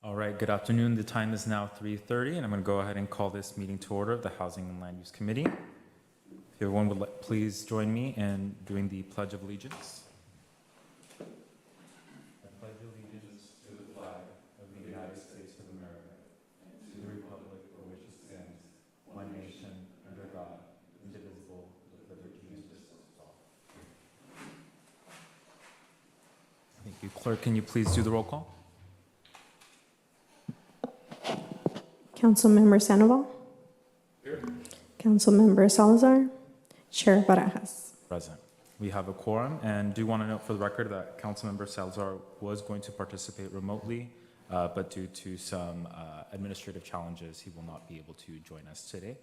All right, good afternoon. The time is now 3:30, and I'm going to go ahead and call this meeting to order of the Housing and Land Use Committee. If everyone would please join me in doing the Pledge of Allegiance. I pledge allegiance to the flag of the United States of America, and to the republic for which it stands, one nation, under God, indivisible, with liberty and justice for all. Thank you. Clerk, can you please do the roll call? Councilmember Sandoval. Here. Councilmember Salazar. Chair Barajas. Present. We have a quorum, and do want to note for the record that Councilmember Salazar was going to participate remotely, but due to some administrative challenges, he will not be able to join us today.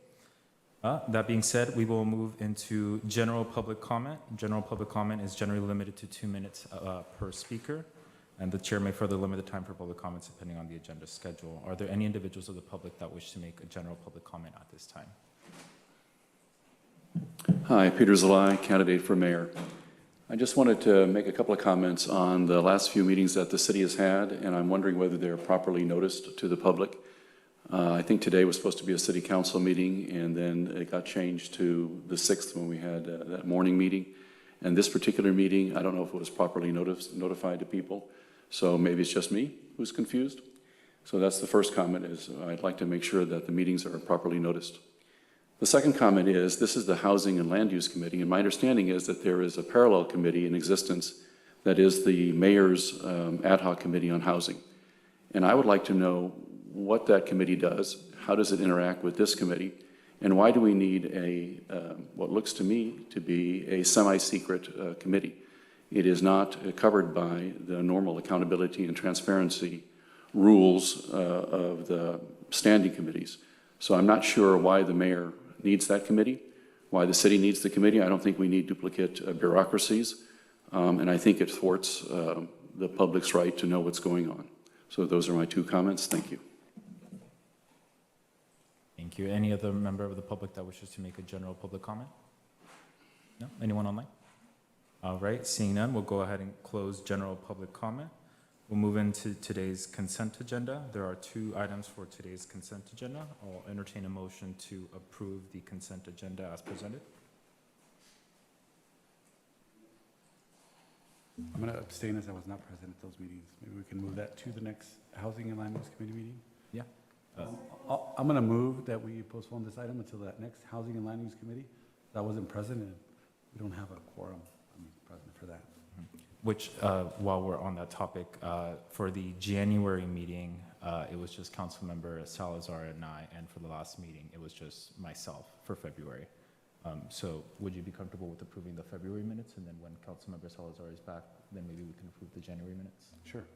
That being said, we will move into general public comment. General public comment is generally limited to 2 minutes per speaker, and the chair may further limit the time for public comments depending on the agenda schedule. Are there any individuals of the public that wish to make a general public comment at this time? Hi, Peter Zalai, candidate for mayor. I just wanted to make a couple of comments on the last few meetings that the city has had, and I'm wondering whether they're properly noticed to the public. I think today was supposed to be a city council meeting, and then it got changed to the 6th when we had that morning meeting. And this particular meeting, I don't know if it was properly notified to people, so maybe it's just me who's confused. So that's the first comment, is I'd like to make sure that the meetings are properly noticed. The second comment is, this is the Housing and Land Use Committee, and my understanding is that there is a parallel committee in existence that is the mayor's ad hoc committee on housing. And I would like to know what that committee does, how does it interact with this committee, and why do we need a, what looks to me to be a semi-secret committee? It is not covered by the normal accountability and transparency rules of the standing committees. So I'm not sure why the mayor needs that committee, why the city needs the committee. I don't think we need duplicate bureaucracies, and I think it thwarts the public's right to know what's going on. So those are my 2 comments. Thank you. Thank you. Any other member of the public that wishes to make a general public comment? No? Anyone online? All right, seeing none, we'll go ahead and close general public comment. We'll move into today's consent agenda. There are 2 items for today's consent agenda. I'll entertain a motion to approve the consent agenda as presented. I'm going to abstain as I was not present at those meetings. Maybe we can move that to the next Housing and Land Use Committee meeting. Yeah. I'm going to move that we postpone this item until that next Housing and Land Use Committee. I wasn't present, and we don't have a quorum present for that. Which, while we're on that topic, for the January meeting, it was just Councilmember Salazar and I, and for the last meeting, it was just myself for February. So would you be comfortable with approving the February minutes, and then when Councilmember Salazar is back, then maybe we can approve the January minutes? Sure.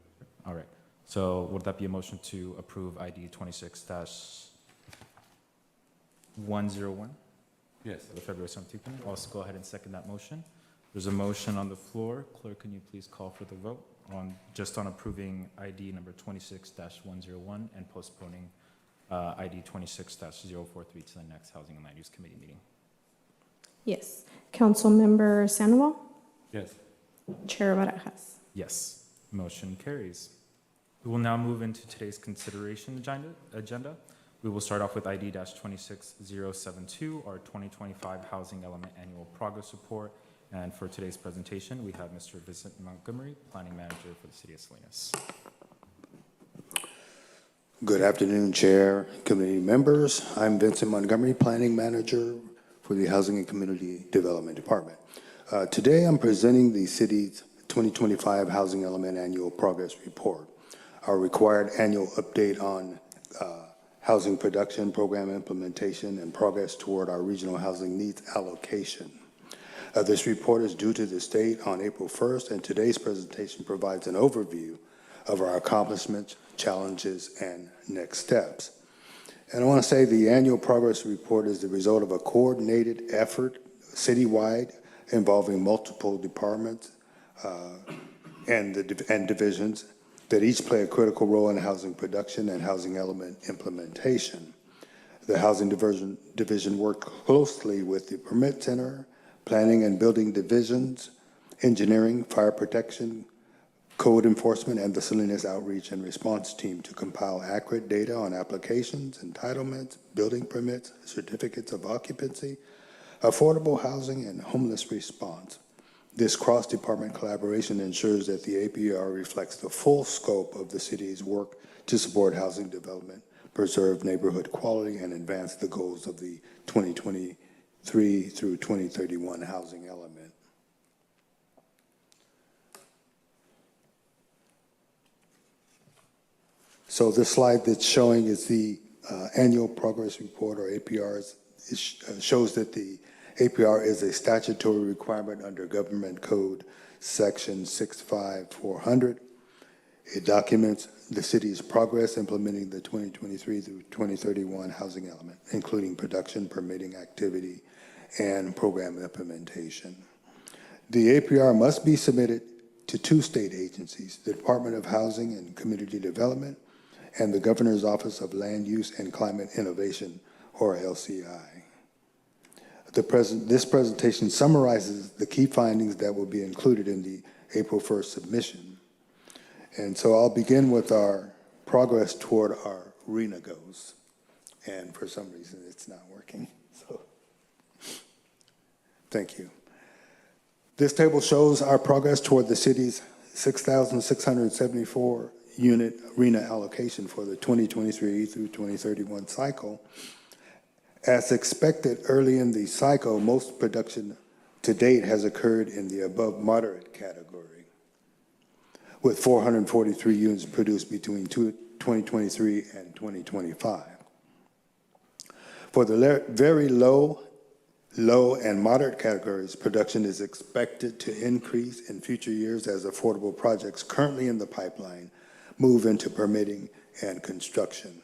All right. So would that be a motion to approve ID 26-101? Yes. For the February 17th minute? I'll also go ahead and second that motion. There's a motion on the floor. Clerk, can you please call for the vote on approving ID number 26-101 and postponing ID 26-043 to the next Housing and Land Use Committee meeting? Yes. Councilmember Sandoval. Yes. Chair Barajas. Yes. Motion carries. We will now move into today's consideration agenda. We will start off with ID-26072, our 2025 Housing Element Annual Progress Report. And for today's presentation, we have Mr. Vincent Montgomery, Planning Manager for the City of Salinas. Good afternoon, Chair, committee members. I'm Vincent Montgomery, Planning Manager for the Housing and Community Development Department. Today, I'm presenting the city's 2025 Housing Element Annual Progress Report, our required annual update on housing production, program implementation, and progress toward our regional housing needs allocation. This report is due to the state on April 1st, and today's presentation provides an overview of our accomplishments, challenges, and next steps. And I want to say the annual progress report is the result of a coordinated effort citywide involving multiple departments and divisions that each play a critical role in housing production and housing element implementation. The Housing Division worked closely with the Permit Center, Planning and Building Divisions, Engineering, Fire Protection, code enforcement, and the Salinas Outreach and Response Team to compile accurate data on applications, entitlements, building permits, certificates of occupancy, affordable housing, and homeless response. This cross-department collaboration ensures that the APR reflects the full scope of the city's work to support housing development, preserve neighborhood quality, and advance the goals of the 2023 through 2031 housing element. So this slide that's showing is the annual progress report, or APRs. It shows that the APR is a statutory requirement under Government Code Section 65400. It documents the city's progress implementing the 2023 through 2031 housing element, including production, permitting activity, and program implementation. The APR must be submitted to two state agencies, the Department of Housing and Community Development and the Governor's Office of Land Use and Climate Innovation, or LCI. This presentation summarizes the key findings that will be included in the April 1st submission. And so I'll begin with our progress toward our RENA goals. And for some reason, it's not working. So, thank you. This table shows our progress toward the city's 6,674 unit RENA allocation for the 2023 through 2031 cycle. As expected early in the cycle, most production to date has occurred in the above moderate category, with 443 units produced between 2023 and 2025. For the very low, and moderate categories, production is expected to increase in future years as affordable projects currently in the pipeline move into permitting and construction.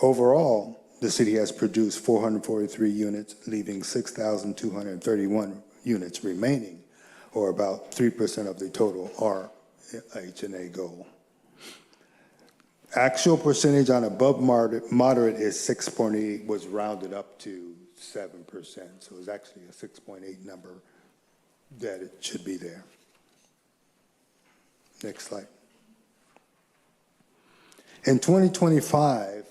Overall, the city has produced 443 units, leaving 6,231 units remaining, or about 3% of the total RHNA goal. Actual percentage on above moderate is 6.8, was rounded up to 7%, so it's actually a 6.8 number that it should be there. Next slide. In 2025,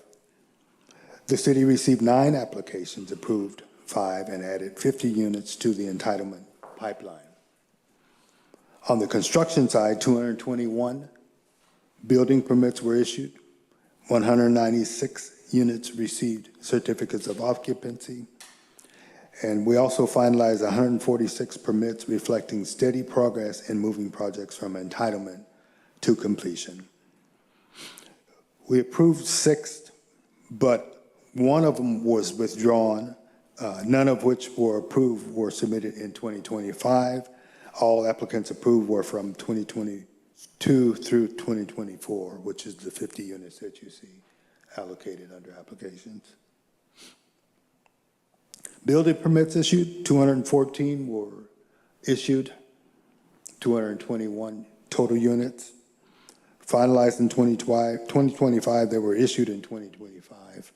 the city received 9 applications, approved 5, and added 50 units to the entitlement pipeline. On the construction side, 221 building permits were issued, 196 units received certificates of occupancy, and we also finalized 146 permits reflecting steady progress in moving projects from entitlement to completion. We approved 6, but one of them was withdrawn. None of which were approved were submitted in 2025. All applicants approved were from 2022 through 2024, which is the 50 units that you see allocated under applications. Building permits issued, 214 were issued, 221 total units. Finalized in 2025, they were issued in 2025.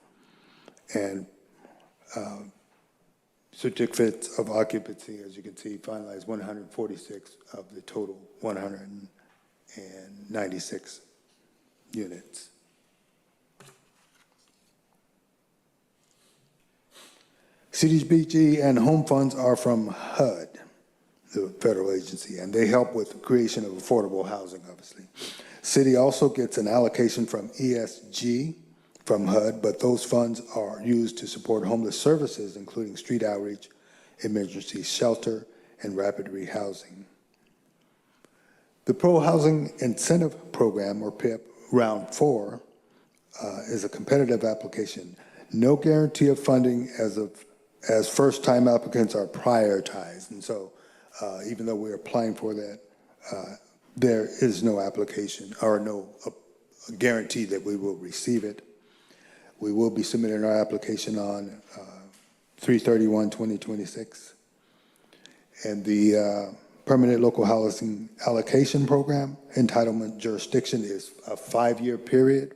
And certificates of occupancy, as you can see, finalized 146 of the total 196 units. CDBG and home funds are from HUD, the federal agency, and they help with the creation of affordable housing, obviously. City also gets an allocation from ESG from HUD, but those funds are used to support homeless services, including street outreach, emergency shelter, and rapid rehousing. The Pro Housing Incentive Program, or PIP, Round 4, is a competitive application. No guarantee of funding as first-time applicants are prioritized. And so even though we're applying for that, there is no application or no guarantee that we will receive it. We will be submitting our application on 3/31/2026. And the Permanent Local Housing Allocation Program entitlement jurisdiction is a 5-year period,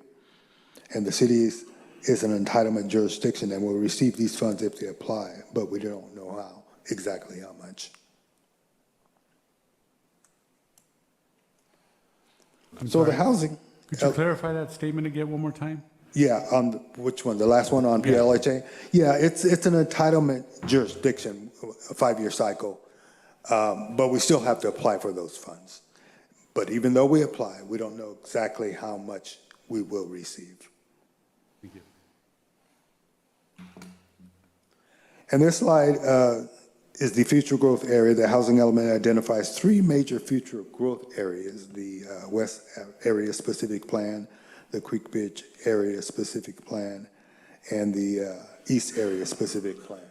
and the city is an entitlement jurisdiction and will receive these funds if they apply, but we don't know exactly how much. I'm So the sorry. housing, Could you clarify that statement again one more time? yeah, on which one? The last one on PLHA? Yeah, it's an entitlement jurisdiction, a 5-year cycle. But we still have to apply for those funds. But even though we apply, we don't know exactly how much we will receive. Thank you. And this slide is the future growth area. The housing element identifies 3 major future growth areas: the West Area Specific Plan, the Creek Bridge Area Specific Plan, and the East Area Specific Plan.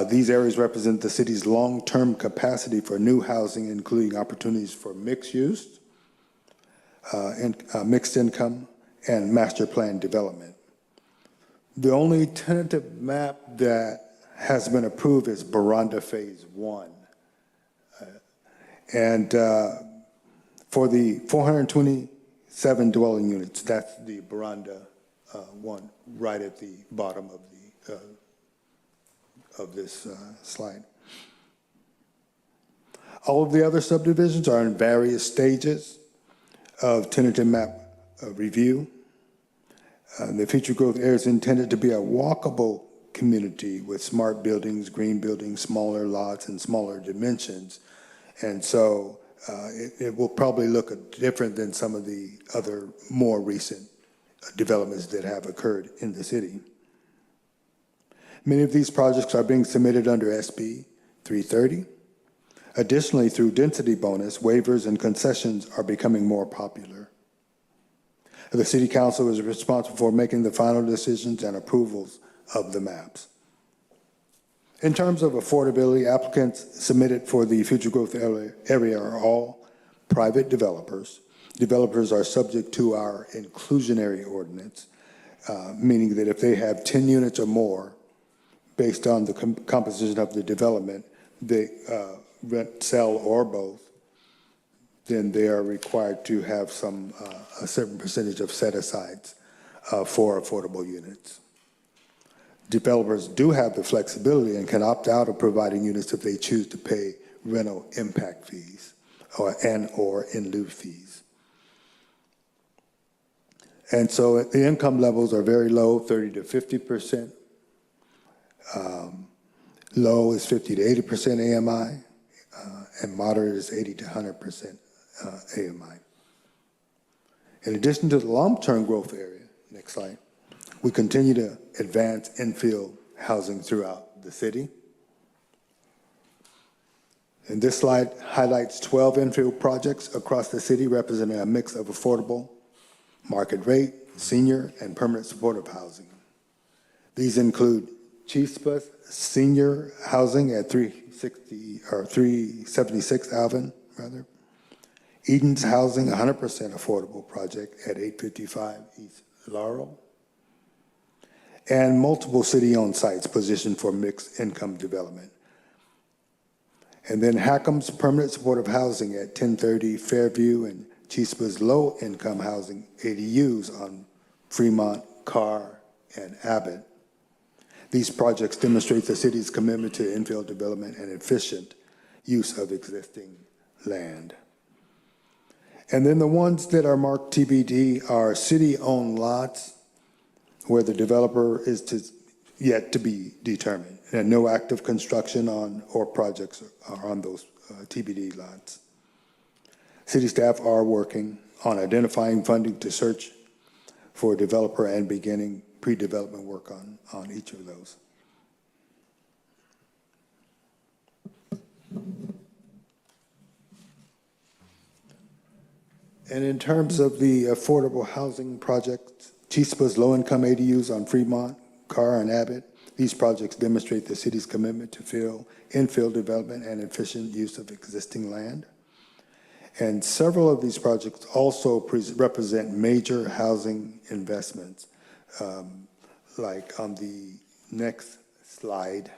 These areas represent the city's long-term capacity for new housing, including opportunities for mixed use, mixed income, and master plan development. The only tentative map that has been approved is Baranda Phase 1. And for the 427 dwelling units, that's the Baranda one, right at the bottom of this slide. All of the other subdivisions are in various stages of tentative map review. The future growth area is intended to be a walkable community with smart buildings, green buildings, smaller lots, and smaller dimensions. And so it will probably look different than some of the other more recent developments that have occurred in the city. Many of these projects are being submitted under SB 330. Additionally, through density bonus, waivers and concessions are becoming more popular. The City Council is responsible for making the final decisions and approvals of the maps. In terms of affordability, applicants submitted for the future growth area are all private developers. Developers are subject to our inclusionary ordinance, meaning that if they have 10 units or more, based on the composition of the development, they rent, sell, or both, then they are required to have a certain percentage of set-asides for affordable units. Developers do have the flexibility and can opt out of providing units if they choose to pay rental impact fees or in lieu fees. And so the income levels are very low, 30 to 50%. Low is 50 to 80% AMI, and moderate is 80 to 100% AMI. In addition to the long-term growth area, next slide, we continue to advance infill housing throughout the city. And this slide highlights 12 infill projects across the city representing a mix of affordable, market rate, senior, and permanent supportive housing. These include Chispas Senior Housing at 376 Alvin, Eden's Housing, 100% affordable project at 855 East Laurel, and multiple city-owned sites positioned for mixed income development. And then Hackham's Permanent Supportive Housing at 1030 Fairview and Chispa's low-income housing ADUs on Fremont, Carr, and Abbott. These projects demonstrate the city's commitment to infill development and efficient use of existing land. And then the ones that are marked TBD are city-owned lots where the developer is yet to be determined, and no active construction on or projects are on those TBD lots. City staff are working on identifying funding to search for a developer and beginning pre-development work on each of those. And in terms of the affordable housing projects, Chispa's low-income ADUs on Fremont, Carr, and Abbott, these projects demonstrate the city's commitment to infill development and efficient use of existing land. And several of these projects also represent major housing investments, like on the next slide.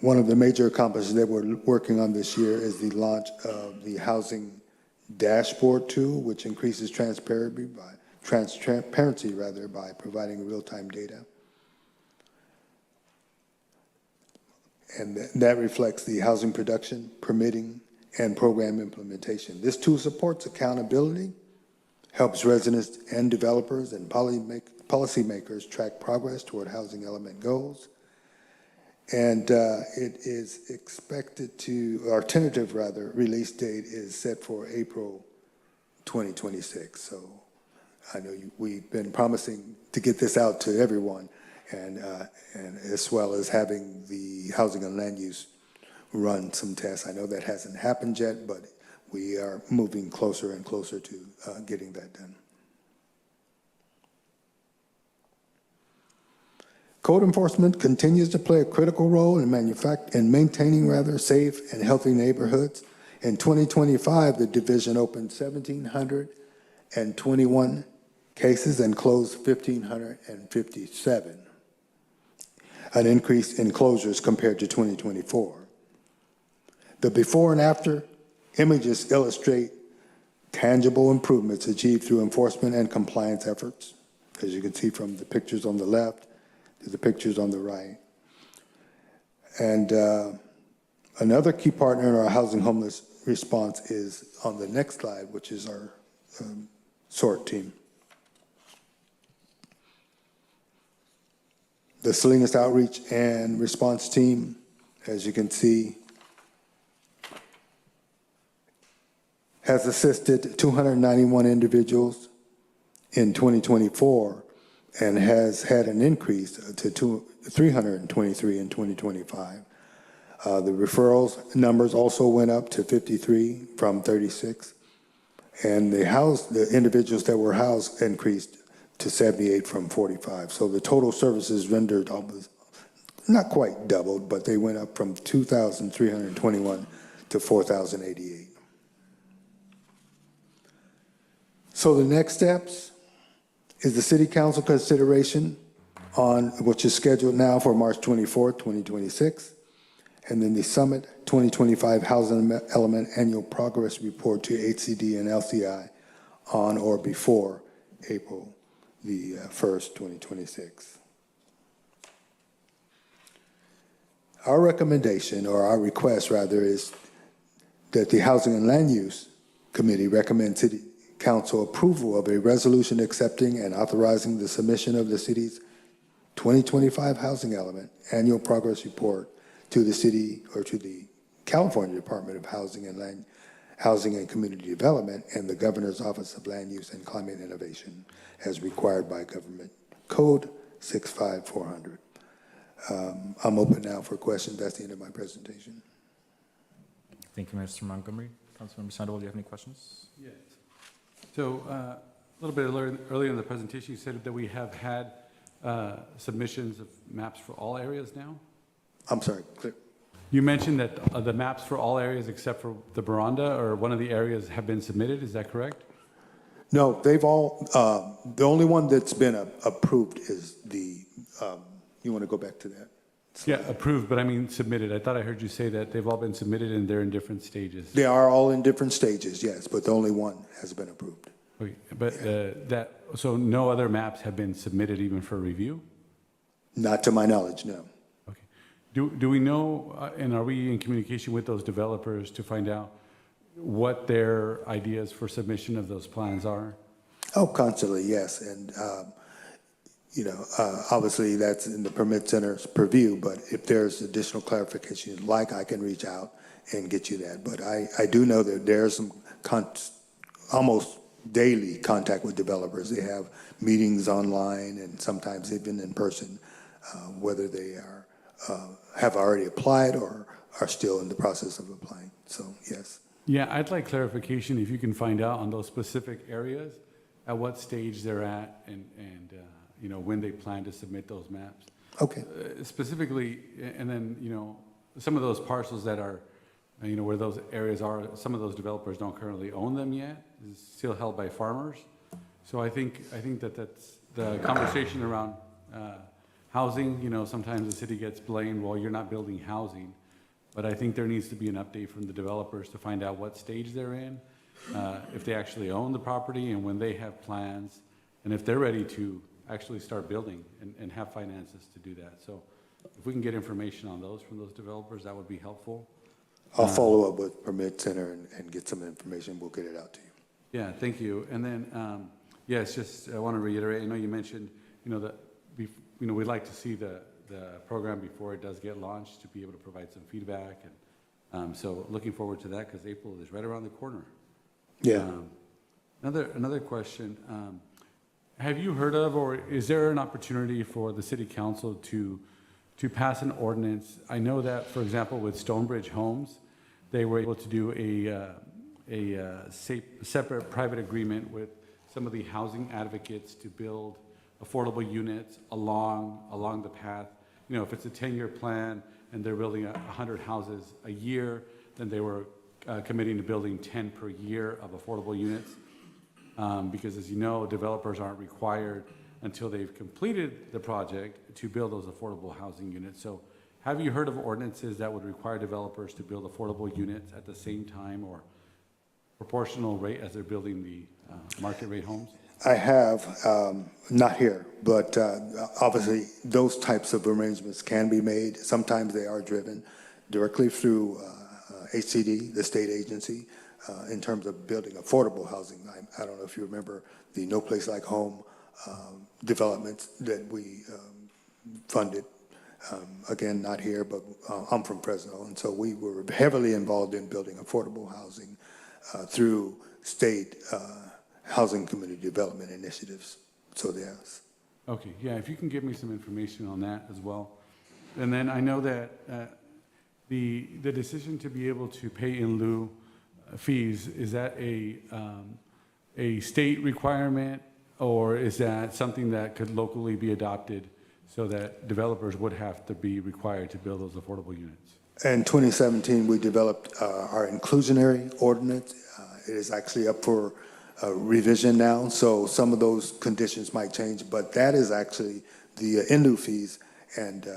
One of the major accomplishments that we're working on this year is the launch of the Housing Dashboard tool, which increases transparency by providing real-time data. And that reflects the housing production, permitting, and program implementation. This tool supports accountability, helps residents and developers and policymakers track progress toward housing element goals. And it is expected to, our tentative rather, release date is set for April 2026. So I know we've been promising to get this out to everyone, and as well as having the housing and land use run some tests. I know that hasn't happened yet, but we are moving closer and closer to getting that done. Code enforcement continues to play a critical role in maintaining safe and healthy neighborhoods. In 2025, the division opened 1,721 cases and closed 1,557, an increase in closures compared to 2024. The before and after images illustrate tangible improvements achieved through enforcement and compliance efforts, as you can see from the pictures on the left to the pictures on the right. And another key partner in our housing homeless response is on the next slide, which is our SORT team. The Salinas Outreach and Response Team, as you can see, has assisted 291 individuals in 2024 and has had an increase to 323 in 2025. The referrals numbers also went up to 53 from 36, and the individuals that were housed increased to 78 from 45. So the total services rendered almost, not quite doubled, but they went up from 2,321 to 4,088. So the next steps is the City Council consideration on, which is scheduled now for March 24th, 2026, and then the Summit 2025 Housing Element Annual Progress Report to HCD and LCI on or before April the 1st, 2026. Our recommendation, or our request rather, is that the Housing and Land Use Committee recommends City Council approval of a resolution accepting and authorizing the submission of the city's 2025 Housing Element Annual Progress Report to the city or to the California Department of Housing and Community Development and the Governor's Office of Land Use and Climate Innovation as required by Government Code 65400. I'm open now for questions. That's the end of my presentation. Thank you, Mr. Montgomery. Councilmember Sandoval, do you have any questions? Yes. So a little bit earlier in the presentation, you said that we have had submissions of maps for all areas now? I'm sorry, clear. You mentioned that the maps for all areas except for the Baranda or one of the areas have been submitted, is that correct? No, they've all, the only one that's been approved is the, you want to go back to that? Yeah, approved, but I mean submitted. I thought I heard you say that they've all been submitted and they're in different stages. They are all in different stages, yes, but the only one has been approved. Okay, but so no other maps have been submitted even for review? Not to my knowledge, no. Okay. Do we know, and are we in communication with those developers to find out what their ideas for submission of those plans are? Oh, constantly, yes, and obviously that's in the permit center's purview, but if there's additional clarification you'd like, I can reach out and get you that. But I do know that there's some almost daily contact with developers. They have meetings online and sometimes even in person, whether they are have already applied or are still in the process of applying. So, yes. Yeah, I'd like clarification if you can find out on those specific areas at what stage they're at and when they plan to submit those maps. Okay. Specifically, and then, some of those parcels that are, where those areas are, some of those developers don't currently own them yet. It's still held by farmers. So I think that's the conversation around housing. Sometimes the city gets blamed, well, you're not building housing. But I think there needs to be an update from the developers to find out what stage they're in, if they actually own the property and when they have plans, and if they're ready to actually start building and have finances to do that. So if we can get information on those from those developers, that would be helpful. I'll follow up with Permit Center and get some information. We'll get it out to you. Yeah, thank you. And then, yes, just I want to reiterate, I know you mentioned, that, we'd like to see the program before it does get launched to be able to provide some feedback. And so looking forward to that because April is right around the corner. Yeah. Another question. Have you heard of, or is there an opportunity for the city council to pass an ordinance? I know that, for example, with Stonebridge Homes, they were able to do a separate private agreement with some of the housing advocates to build affordable units along the path. If it's a 10-year plan and they're building 100 houses a year, then they were committing to building 10 per year of affordable units. Because as you know, developers aren't required until they've completed the project to build those affordable housing units. So have you heard of ordinances that would require developers to build affordable units at the same time or proportional rate as they're building the market rate homes? I have, not here, but obviously those types of arrangements can be made. Sometimes they are driven directly through HCD, the state agency, in terms of building affordable housing. I don't know if you remember the No Place Like Home developments that we funded. Again, not here, but I'm from Fresno, and so we were heavily involved in building affordable housing through state housing community development initiatives. So yes. Okay, yeah, if you can give me some information on that as well. And then I know that the decision to be able to pay in lieu fees, is that a state requirement, or is that something that could locally be adopted so that developers would have to be required to build those affordable units? In 2017, we developed our inclusionary ordinance. It is actually up for revision now, so some of those conditions might change, but that is actually the in lieu fees and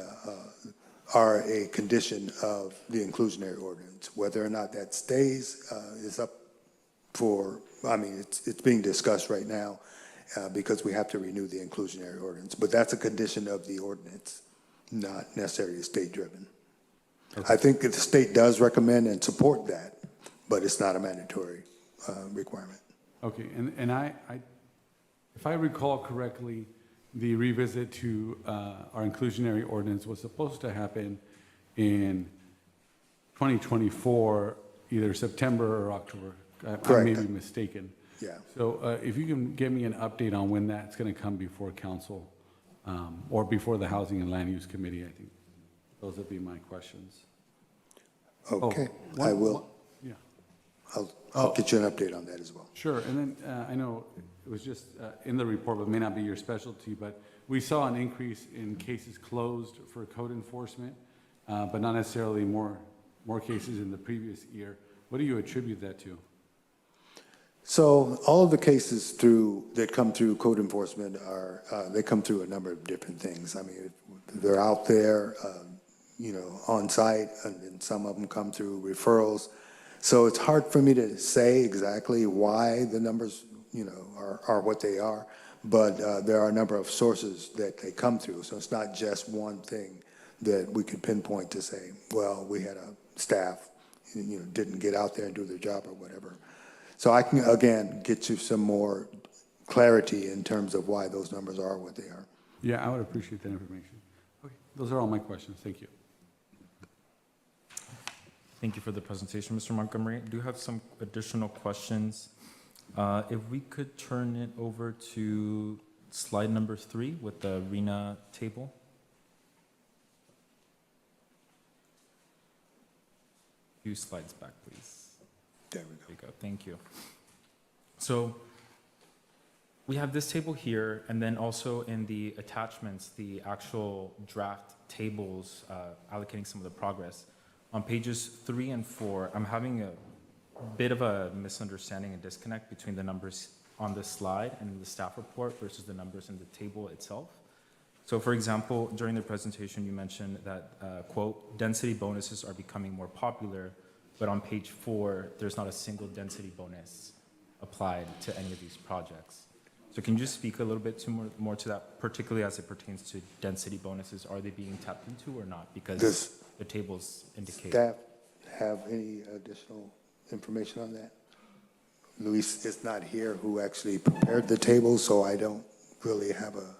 are a condition of the inclusionary ordinance. Whether or not that stays is up for, it's being discussed right now because we have to renew the inclusionary ordinance, but that's a condition of the ordinance, not necessarily state-driven. Okay. I think that the state does recommend and support that, but it's not a mandatory requirement. Okay, and I, if I recall correctly, the revisit to our inclusionary ordinance was supposed to happen in 2024, either September or October. I may be mistaken. Yeah. So if you can give me an update on when that's going to come before council or before the Housing and Land Use Committee, I think those would be my questions. Okay, I will. Yeah. I'll get you an update on that as well. Sure, and then I know it was just in the report, but may not be your specialty, but we saw an increase in cases closed for code enforcement, but not necessarily more cases in the previous year. What do you attribute that to? So all of the cases that come through code enforcement they come through a number of different things. They're out there, on site, and then some of them come through referrals. So it's hard for me to say exactly why the numbers, are what they are, but there are a number of sources that they come through. So it's not just one thing that we could pinpoint to say, well, we had a staff, didn't get out there and do their job or whatever. So I can, again, get you some more clarity in terms of why those numbers are what they are. Yeah, I would appreciate that information. Okay, those are all my questions. Thank you. Thank you for the presentation, Mr. Montgomery. I do have some additional questions. If we could turn it over to slide number 3 with the RENA table. A few slides back, please. There we go. There you go. Thank you. So we have this table here, and then also in the attachments, the actual draft tables allocating some of the progress. On pages 3 and 4, I'm having a bit of a misunderstanding and disconnect between the numbers on the slide and the staff report versus the numbers in the table itself. So for example, during the presentation, you mentioned that, quote, density bonuses are becoming more popular, but on page 4, there's not a single density bonus applied to any of these projects. So can you just speak a little bit more to that, particularly as it pertains to density bonuses? Are they being tapped into or not? Because the tables indicate. Staff have any additional information on that? Luis is not here, who actually prepared the table, so I don't really have a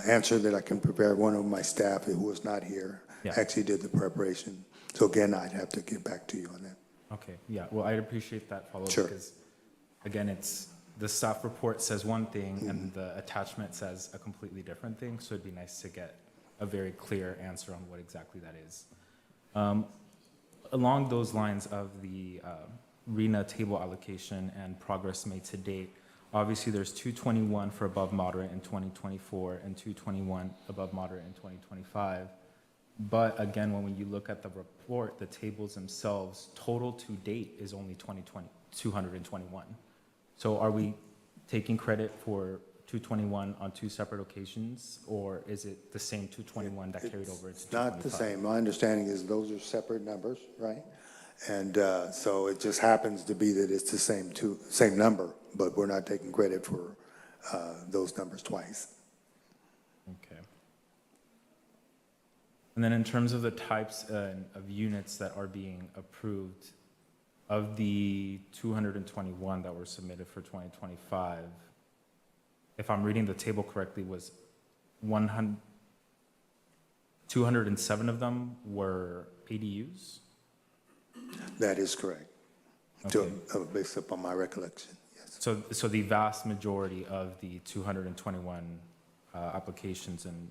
answer that I can prepare. One of my staff who was not here Yeah. actually did the preparation. So again, I'd have to get back to you on that. Okay, yeah, well, I'd appreciate that follow-up. Sure. Because, again, it's, the staff report says one thing, and the attachment says a completely different thing, so it'd be nice to get a very clear answer on what exactly that is. Along those lines of the RENA table allocation and progress made to date, obviously, there's 221 for above moderate in 2024 and 221 above moderate in 2025. But again, when you look at the report, the tables themselves, total to date is only 221. So are we taking credit for 221 on two separate occasions, or is it the same 221 that carried over into 225? It's not the same. My understanding is those are separate numbers, right? And so it just happens to be that it's the same number, but we're not taking credit for those numbers twice. Okay. And then in terms of the types of units that are being approved, of the 221 that were submitted for 2025, if I'm reading the table correctly, was 207 of them were ADUs? That is correct, Okay. based upon my recollection, yes. So the vast majority of the 221 applications and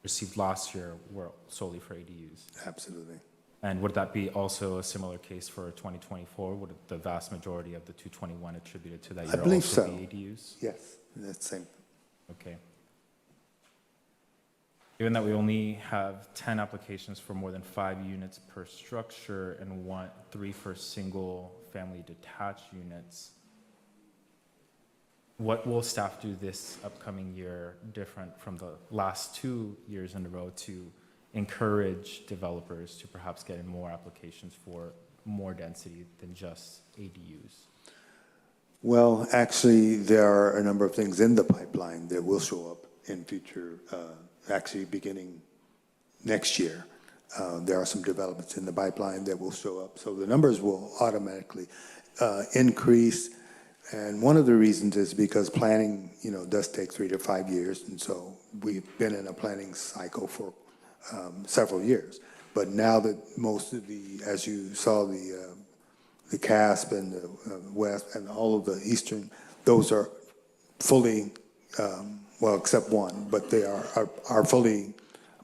received last year were solely for ADUs? Absolutely. And would that be also a similar case for 2024? Would the vast majority of the 221 attributed to that year believe also so. be ADUs? Yes, that's the same. Okay. Given that we only have 10 applications for more than 5 units per structure and 3 for single-family detached units, what will staff do this upcoming year different from the last 2 years in a row to encourage developers to perhaps get in more applications for more density than just ADUs? Well, actually, there are a number of things in the pipeline that will show up in future, actually beginning next year. There are some developments in the pipeline that will show up. So the numbers will automatically increase. And one of the reasons is because planning, does take 3 to 5 years. And so we've been in a planning cycle for several years. But now that most of as you saw, the CASP and the West and all of the Eastern, those are fully, well, except one, but they are fully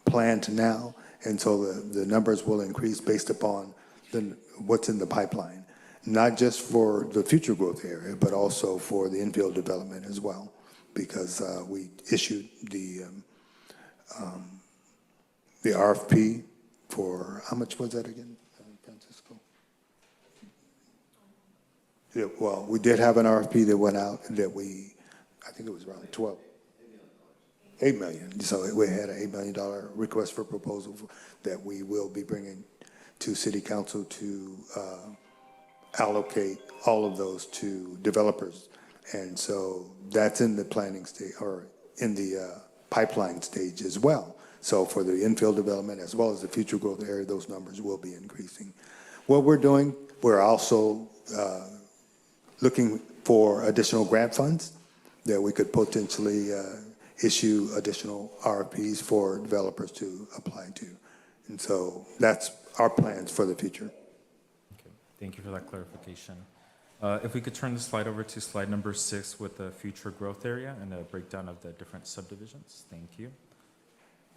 planned now. And so the numbers will increase based upon what's in the pipeline, not just for the future growth area, but also for the infill development as well, because we issued the RFP for, how much was that again, Francisco? Yeah, well, we did have an RFP that went out that I think it was around $8 million. So we had an $8 million request for proposal that we will be bringing to City Council to allocate all of those to developers. And so that's in the planning stage, or in the pipeline stage as well. So for the infill development as well as the future growth area, those numbers will be increasing. What we're doing, we're also looking for additional grant funds that we could potentially issue additional RFPs for developers to apply to. And so that's our plans for the future. Okay, thank you for that clarification. If we could turn the slide over to slide number 6 with the future growth area and a breakdown of the different subdivisions. Thank you.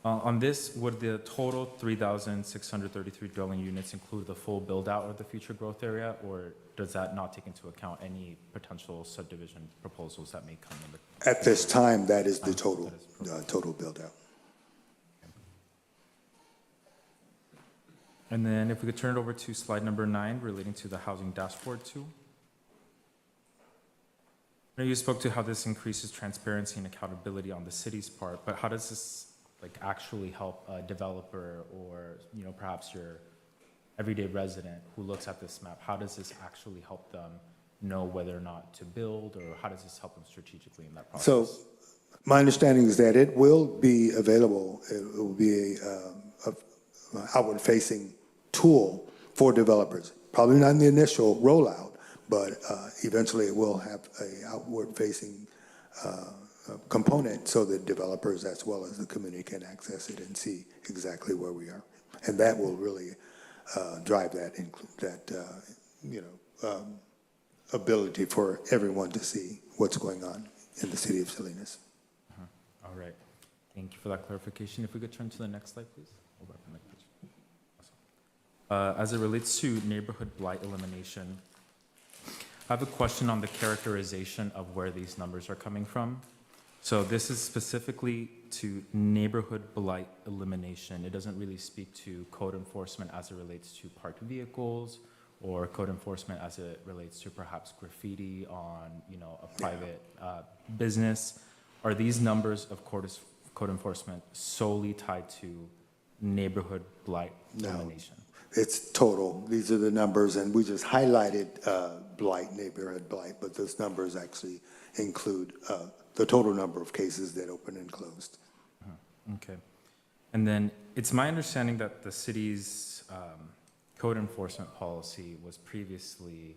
On this, would the total 3,633 dwelling units include the full build-out of the future growth area, or does that not take into account any potential subdivision proposals that may come in? At this time, that is the total build-out. And then if we could turn it over to slide number 9 relating to the housing dashboard tool. I know you spoke to how this increases transparency and accountability on the city's part, but how does this actually help a developer or perhaps your everyday resident who looks at this map? How does this actually help them know whether or not to build, or how does this help them strategically in that process? So my understanding is that it will be available. It will be a outward-facing tool for developers. Probably not in the initial rollout, but eventually it will have a outward-facing component so that developers as well as the community can access it and see exactly where we are. And that will really drive that ability for everyone to see what's going on in the city of Salinas. All right. Thank you for that clarification. If we could turn to the next slide, please. Hold up, next page. Awesome. As it relates to neighborhood blight elimination, I have a question on the characterization of where these numbers are coming from. So this is specifically to neighborhood blight elimination. It doesn't really speak to code enforcement as it relates to parked vehicles or code enforcement as it relates to perhaps graffiti on, a private business. Are these numbers of code enforcement solely tied to neighborhood blight elimination? It's total. These are the numbers, and we just highlighted neighborhood blight, but those numbers actually include the total number of cases that open and closed. Okay. And then it's my understanding that the city's code enforcement policy was previously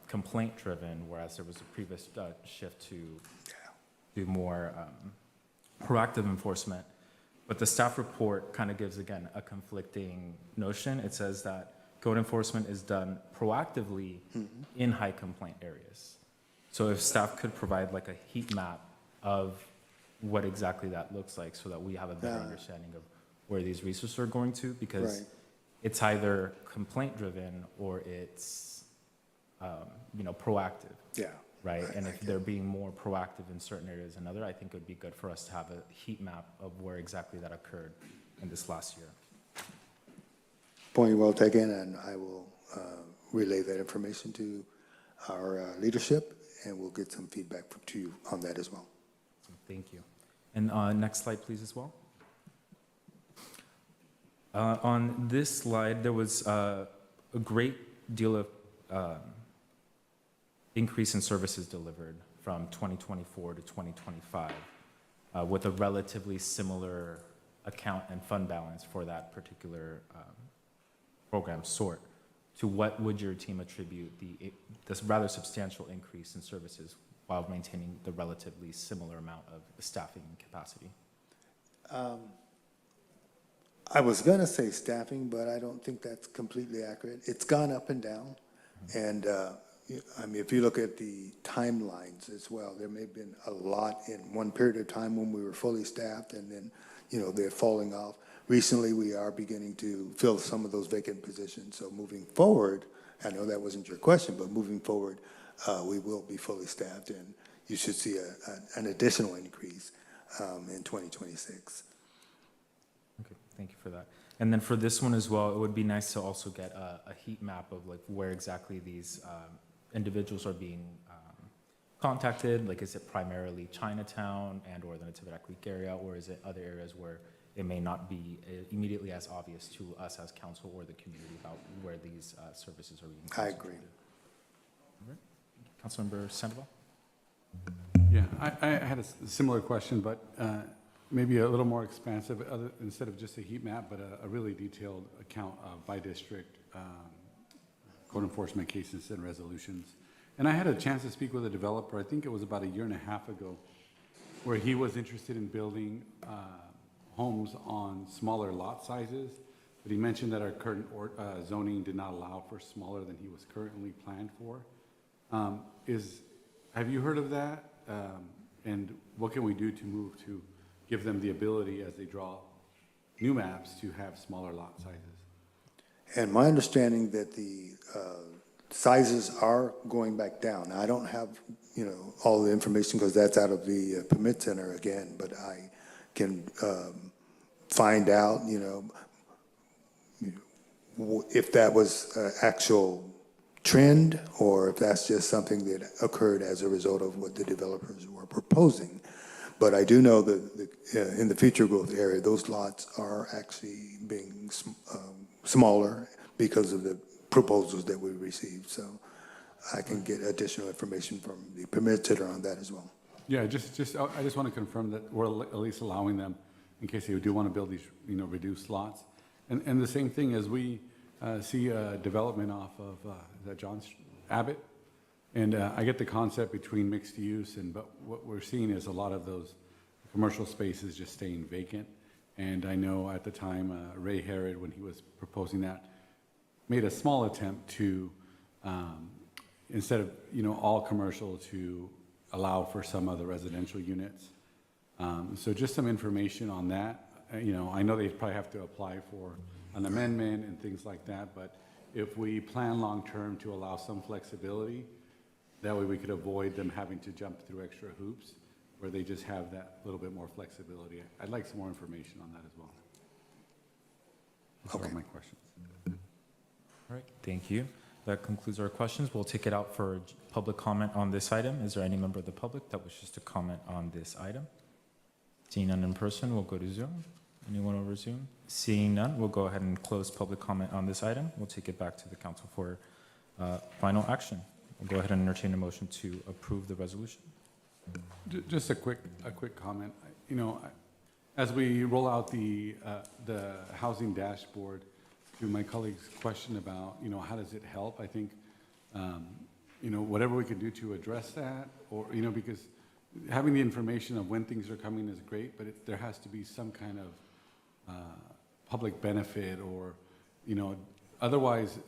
complaint-driven, whereas there was a previous shift to do more proactive enforcement. But the staff report kind of gives, again, a conflicting notion. It says that code enforcement is done proactively in high complaint areas. So if staff could provide like a heat map of what exactly that looks like so that we have a better understanding of where these resources are going to, because it's either complaint-driven or it's, proactive. Yeah. Right? And if they're being more proactive in certain areas than other, I think it would be good for us to have a heat map of where exactly that occurred in this last year. Point well taken, and I will relay that information to our leadership, and we'll get some feedback to you on that as well. So thank you. And next slide, please, as well. On this slide, there was a great deal of increase in services delivered from 2024 to 2025, with a relatively similar account and fund balance for that particular program sort. To what would your team attribute this rather substantial increase in services while maintaining the relatively similar amount of staffing capacity? I was going to say staffing, but I don't think that's completely accurate. It's gone up and down, and if you look at the timelines as well, there may have been a lot in one period of time when we were fully staffed, and then, they're falling off. Recently, we are beginning to fill some of those vacant positions. So moving forward, I know that wasn't your question, but moving forward, we will be fully staffed, and you should see an additional increase in 2026. Okay, thank you for that. And then for this one as well, it would be nice to also get a heat map of like where exactly these individuals are being contacted. Like, is it primarily Chinatown and or the Natividad Creek area, or is it other areas where it may not be immediately as obvious to us as council or the community about where these services are being I concentrated? agree. All right. Councilmember Sandoval? Yeah, I had a similar question, but maybe a little more expansive, instead of just a heat map, but a really detailed account by district, code enforcement cases and resolutions. And I had a chance to speak with a developer, I think it was about a year and a half ago, where he was interested in building homes on smaller lot sizes, but he mentioned that our current zoning did not allow for smaller than he was currently planned for. Have you heard of that? And what can we do to move to give them the ability, as they draw new maps, to have smaller lot sizes? And my understanding that the sizes are going back down. I don't have, all the information because that's out of the permit center again, but I can find out, if that was an actual trend or if that's just something that occurred as a result of what the developers were proposing. But I do know that in the future growth area, those lots are actually being smaller because of the proposals that we received. So I can get additional information from the permit center on that as well. Yeah, I just want to confirm that we're at least allowing them, in case they do want to build these, reduced lots. And the same thing as we see development off of, is that John Abbott? And I get the concept between mixed use, but what we're seeing is a lot of those commercial spaces just staying vacant. And I know at the time, Ray Herod, when he was proposing that, made a small attempt to, instead of, all commercial, to allow for some of the residential units. So just some information on that. I know they probably have to apply for an amendment and things like that, but if we plan long-term to allow some flexibility, that way we could avoid them having to jump through extra hoops, where they just have that little bit more flexibility. I'd like some more information on that as well. Those are all my questions. All right, thank you. That concludes our questions. We'll take it out for public comment on this item. Is there any member of the public that wishes to comment on this item? Seeing none in person, we'll go to Zoom. Anyone over Zoom? Seeing none, we'll go ahead and close public comment on this item. We'll take it back to the council for final action. We'll go ahead and entertain a motion to approve the resolution. Just a quick comment. As we roll out the housing dashboard, to my colleague's question about, how does it help? I think, whatever we can do to address that, or, because having the information of when things are coming is great, but there has to be some kind of public benefit, or, otherwise,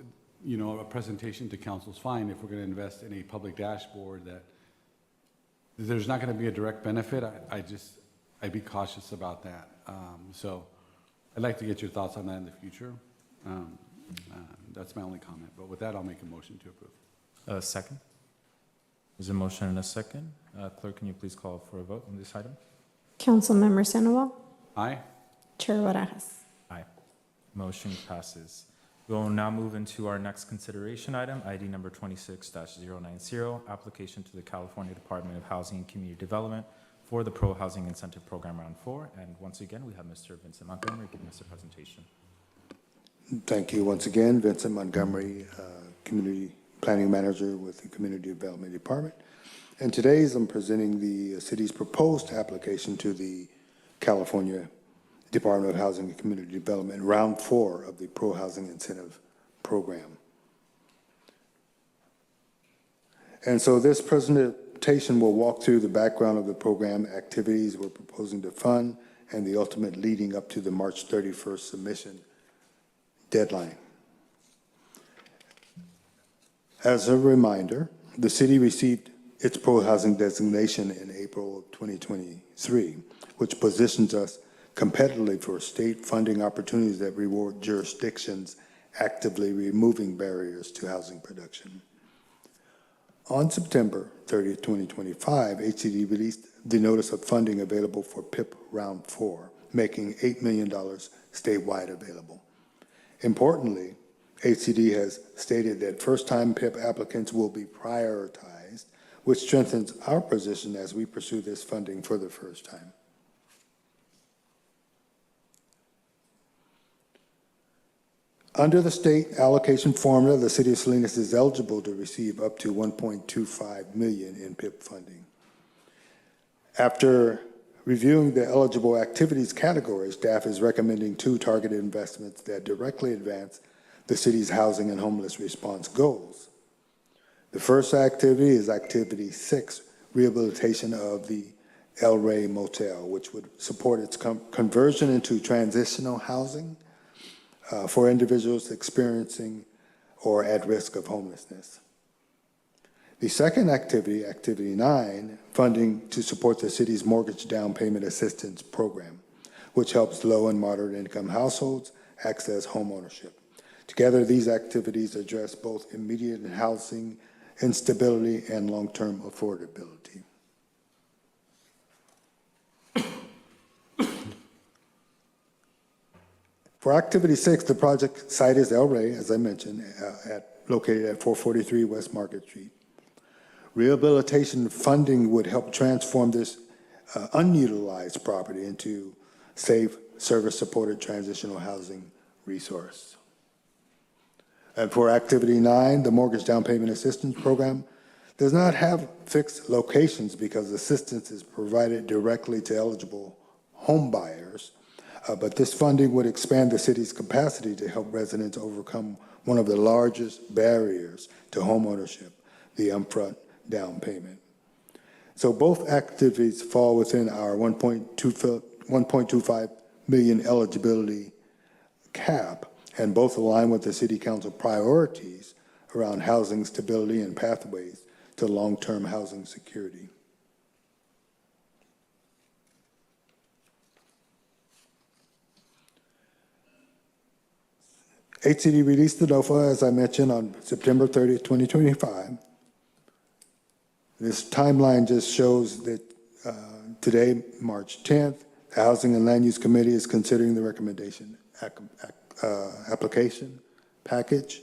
a presentation to council is fine if we're going to invest in a public dashboard that there's not going to be a direct benefit. I'd be cautious about that. So I'd like to get your thoughts on that in the future. That's my only comment. But with that, I'll make a motion to approve. Second. There's a motion and a second. Clerk, can you please call for a vote on this item? Councilmember Sandoval. Aye. Chair Barajas. Aye. Motion passes. We'll now move into our next consideration item, ID number 26-090, application to the California Department of Housing and Community Development for the Pro Housing Incentive Program Round 4. And once again, we have Mr. Vincent Montgomery giving us a presentation. Thank you once again, Vincent Montgomery, Community Planning Manager with the Community Development Department. And today I'm presenting the city's proposed application to the California Department of Housing and Community Development, Round 4 of the Pro Housing Incentive Program. And so this presentation will walk through the background of the program, activities we're proposing to fund, and the ultimate leading up to the March 31st submission deadline. As a reminder, the city received its Pro Housing designation in April of 2023, which positions us competitively for state funding opportunities that reward jurisdictions actively removing barriers to housing production. On September 30th, 2025, HCD released the notice of funding available for PIP Round 4, making $8 million statewide available. Importantly, HCD has stated that first-time PIP applicants will be prioritized, which strengthens our position as we pursue this funding for the first time. Under the state allocation formula, the City of Salinas is eligible to receive up to $1.25 million in PIP funding. After reviewing the eligible activities category, staff is recommending 2 targeted investments that directly advance the city's housing and homeless response goals. The first activity is Activity 6, rehabilitation of the El Rey Motel, which would support its conversion into transitional housing for individuals experiencing or at risk of homelessness. The second activity, Activity 9, funding to support the city's mortgage down payment assistance program, which helps low and moderate income households access home ownership. Together, these activities address both immediate housing instability and long-term affordability. For Activity 6, the project site is El Rey, as I mentioned, located at 443 West Market Street. Rehabilitation funding would help transform this unutilized property into safe, service-supported transitional housing resource. And for Activity 9, the Mortgage Down Payment Assistance Program does not have fixed locations because assistance is provided directly to eligible home buyers But this funding would expand the city's capacity to help residents overcome one of the largest barriers to homeownership, the upfront down payment. So both activities fall within our 1.25 million eligibility cap, and both align with the City Council priorities around housing stability and pathways to long-term housing security. HCD released the NOFA, as I mentioned, on September 30th, 2025. This timeline just shows that today, March 10th, the Housing and Land Use Committee is considering the recommendation application package.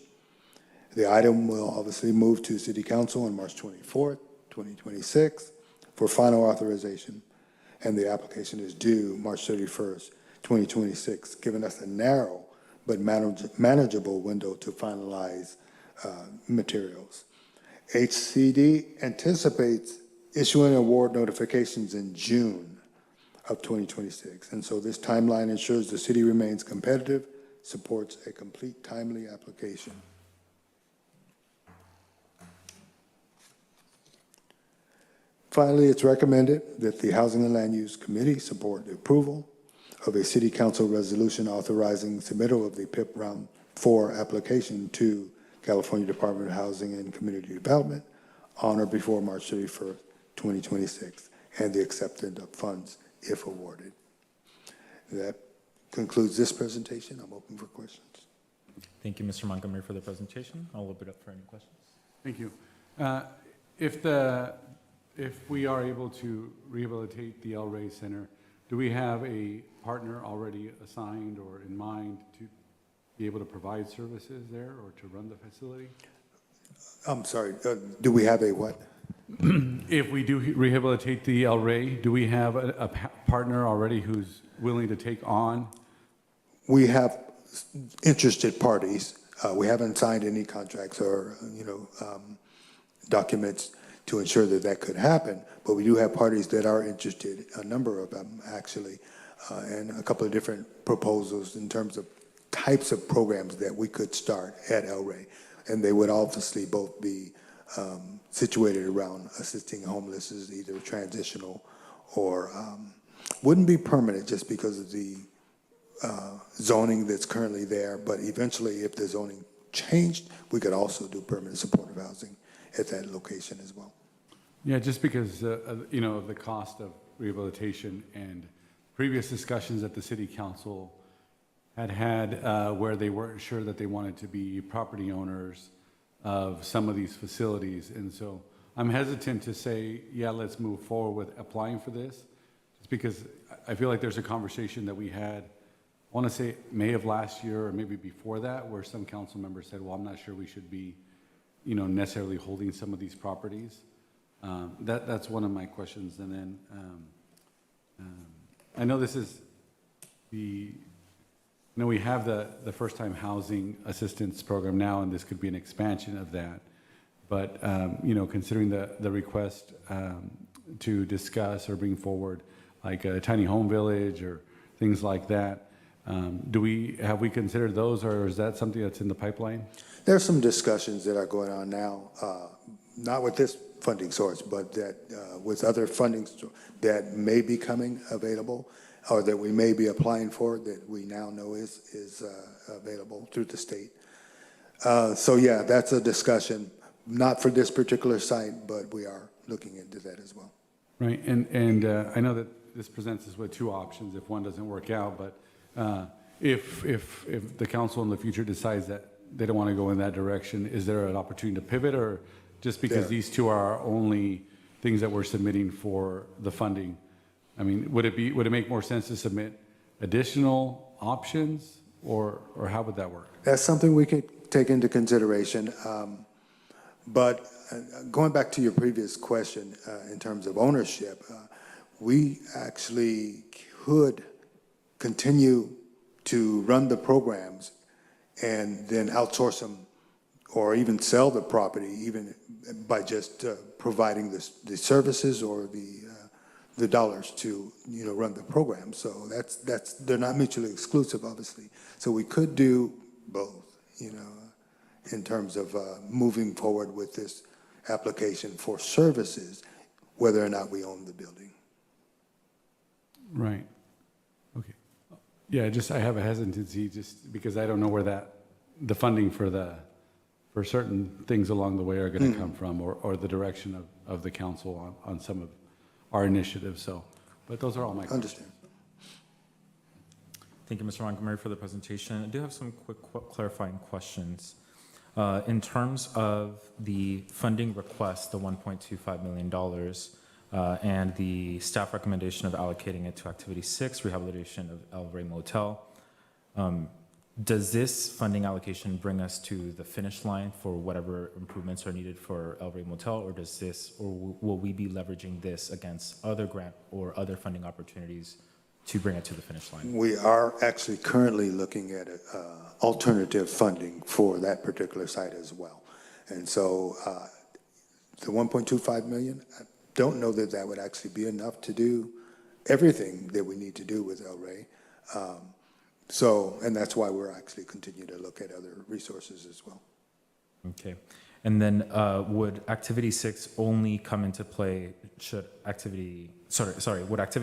The item will obviously move to City Council on March 24th, 2026 for final authorization, and the application is due March 31st, 2026, giving us a narrow but manageable window to finalize materials. HCD anticipates issuing award notifications in June of 2026. And so this timeline ensures the city remains competitive, supports a complete, timely application. Finally, it's recommended that the Housing and Land Use Committee support the approval of a City Council resolution authorizing submittal of the PIP Round 4 application to California Department of Housing and Community Development on or before March 31st, 2026, and the acceptance of funds if awarded. That concludes this presentation. I'm open for questions. Thank you, Mr. Montgomery, for the presentation. I'll open it up for any questions. Thank you. If we are able to rehabilitate the El Rey Center, do we have a partner already assigned or in mind to be able to provide services there or to run the facility? I'm sorry, do we have a what? If we do rehabilitate the El Rey, do we have a partner already who's willing to take on? We have interested parties. We haven't signed any contracts or, documents to ensure that that could happen, but we do have parties that are interested, a number of them actually, and a couple of different proposals in terms of types of programs that we could start at El Rey. And they would obviously both be situated around assisting homeless, either transitional or wouldn't be permanent just because of the zoning that's currently there. But eventually, if the zoning changed, we could also do permanent supportive housing at that location as well. Yeah, just because, of the cost of rehabilitation and previous discussions that the city council had where they weren't sure that they wanted to be property owners of some of these facilities. And so I'm hesitant to say, yeah, let's move forward with applying for this, just because I feel like there's a conversation that we had, I want to say May of last year or maybe before that, where some council members said, well, I'm not sure we should be, necessarily holding some of these properties. That's one of my questions. And then I know this is we have the first-time housing assistance program now, and this could be an expansion of that. But, considering the request to discuss or bring forward like a tiny home village or things like that, have we considered those, or is that something that's in the pipeline? There's some discussions that are going on now, not with this funding source, but that with other funding that may be coming available, or that we may be applying for, that we now know is available through the state. So yeah, that's a discussion, not for this particular site, but we are looking into that as well. Right, and I know that this presents us with two options if one doesn't work out, but if the council in the future decides that they don't want to go in that direction, is there an opportunity to pivot, or just because these two are our only things that we're submitting for the funding? I mean, would it make more sense to submit additional options, or how would that work? That's something we could take into consideration. But going back to your previous question, in terms of ownership, we actually could continue to run the programs and then outsource them, or even sell the property, even by just providing the services or the dollars to, run the program. So they're not mutually exclusive, obviously. So we could do both, in terms of moving forward with this application for services, whether or not we own the building. Right. Okay. Yeah, I have a hesitancy just because I don't know where the funding for certain things along the way are going to come from, or the direction of the council on some of our initiatives. So, but those are all my questions. Understand. Thank you, Mr. Montgomery, for the presentation. I do have some quick clarifying questions. In terms of the funding request, the $1.25 million, and the staff recommendation of allocating it to Activity 6, rehabilitation of El Rey Motel, does this funding allocation bring us to the finish line for whatever improvements are needed for El Rey Motel, or will we be leveraging this against other grant or other funding opportunities to bring it to the finish line? We are actually currently looking at alternative funding for that particular site as well. And so the 1.25 million, I don't know that that would actually be enough to do everything that we need to do with El Rey. And that's why we're actually continuing to look at other resources as well. Okay. And then would Activity 6 only come into play would Activity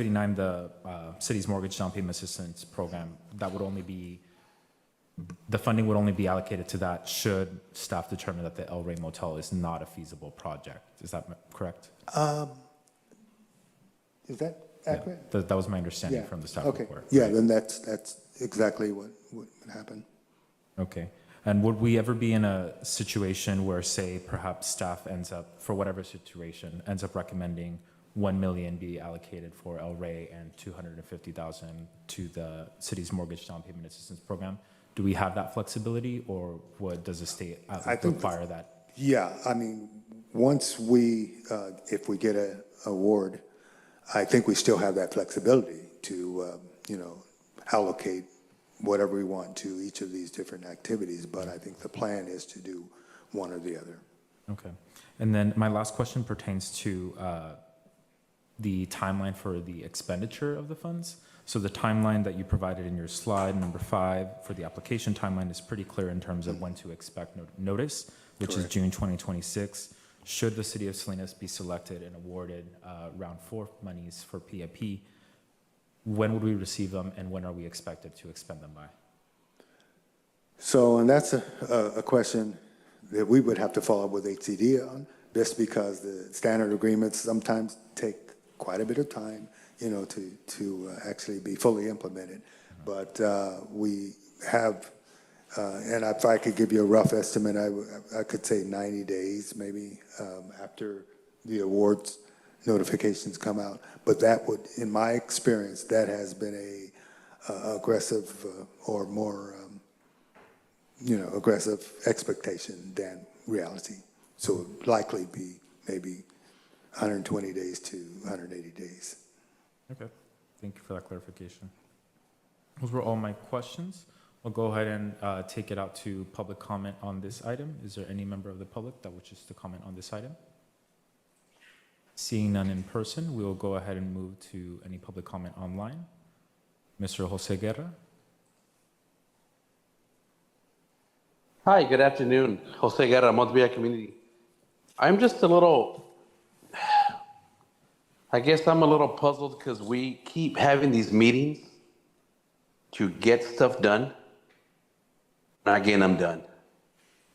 9, the city's mortgage down payment assistance program, the funding would only be allocated to that should staff determine that the El Rey Motel is not a feasible project? Is that correct? Is that accurate? Yeah, that was my understanding Yeah. from the staff Okay. report. Yeah, then that's exactly what would happen. Okay. And would we ever be in a situation where, say, perhaps staff ends up, for whatever situation, ends up recommending 1 million be allocated for El Rey and 250,000 to the city's mortgage down payment assistance program? Do we have that flexibility, or does the state require that? Yeah, I mean, once if we get an award, I think we still have that flexibility to, allocate whatever we want to each of these different activities. But I think the plan is to do one or the other. Okay. And then my last question pertains to the timeline for the expenditure of the funds. So the timeline that you provided in your slide, number 5, for the application timeline is pretty clear in terms of when to expect notice, which is June 2026. Should the city of Salinas be selected and awarded round 4 monies for PIP, when would we receive them, and when are we expected to expend them by? So, and that's a question that we would have to follow up with HCD on, just because the standard agreements sometimes take quite a bit of time, to actually be fully implemented. But we have, and if I could give you a rough estimate, I could say 90 days maybe after the awards notifications come out. But that would, in my experience, that has been a aggressive or more, aggressive expectation than reality. So it would likely be maybe 120 days to 180 days. Okay. Thank you for that clarification. Those were all my questions. I'll go ahead and take it out to public comment on this item. Is there any member of the public that wishes to comment on this item? Seeing none in person, we will go ahead and move to any public comment online. Mr. Jose Guerra. Hi, good afternoon. Jose Guerra, Montevilla Community. I'm just a little, I guess I'm a little puzzled because we keep having these meetings to get stuff done. And again, I'm done.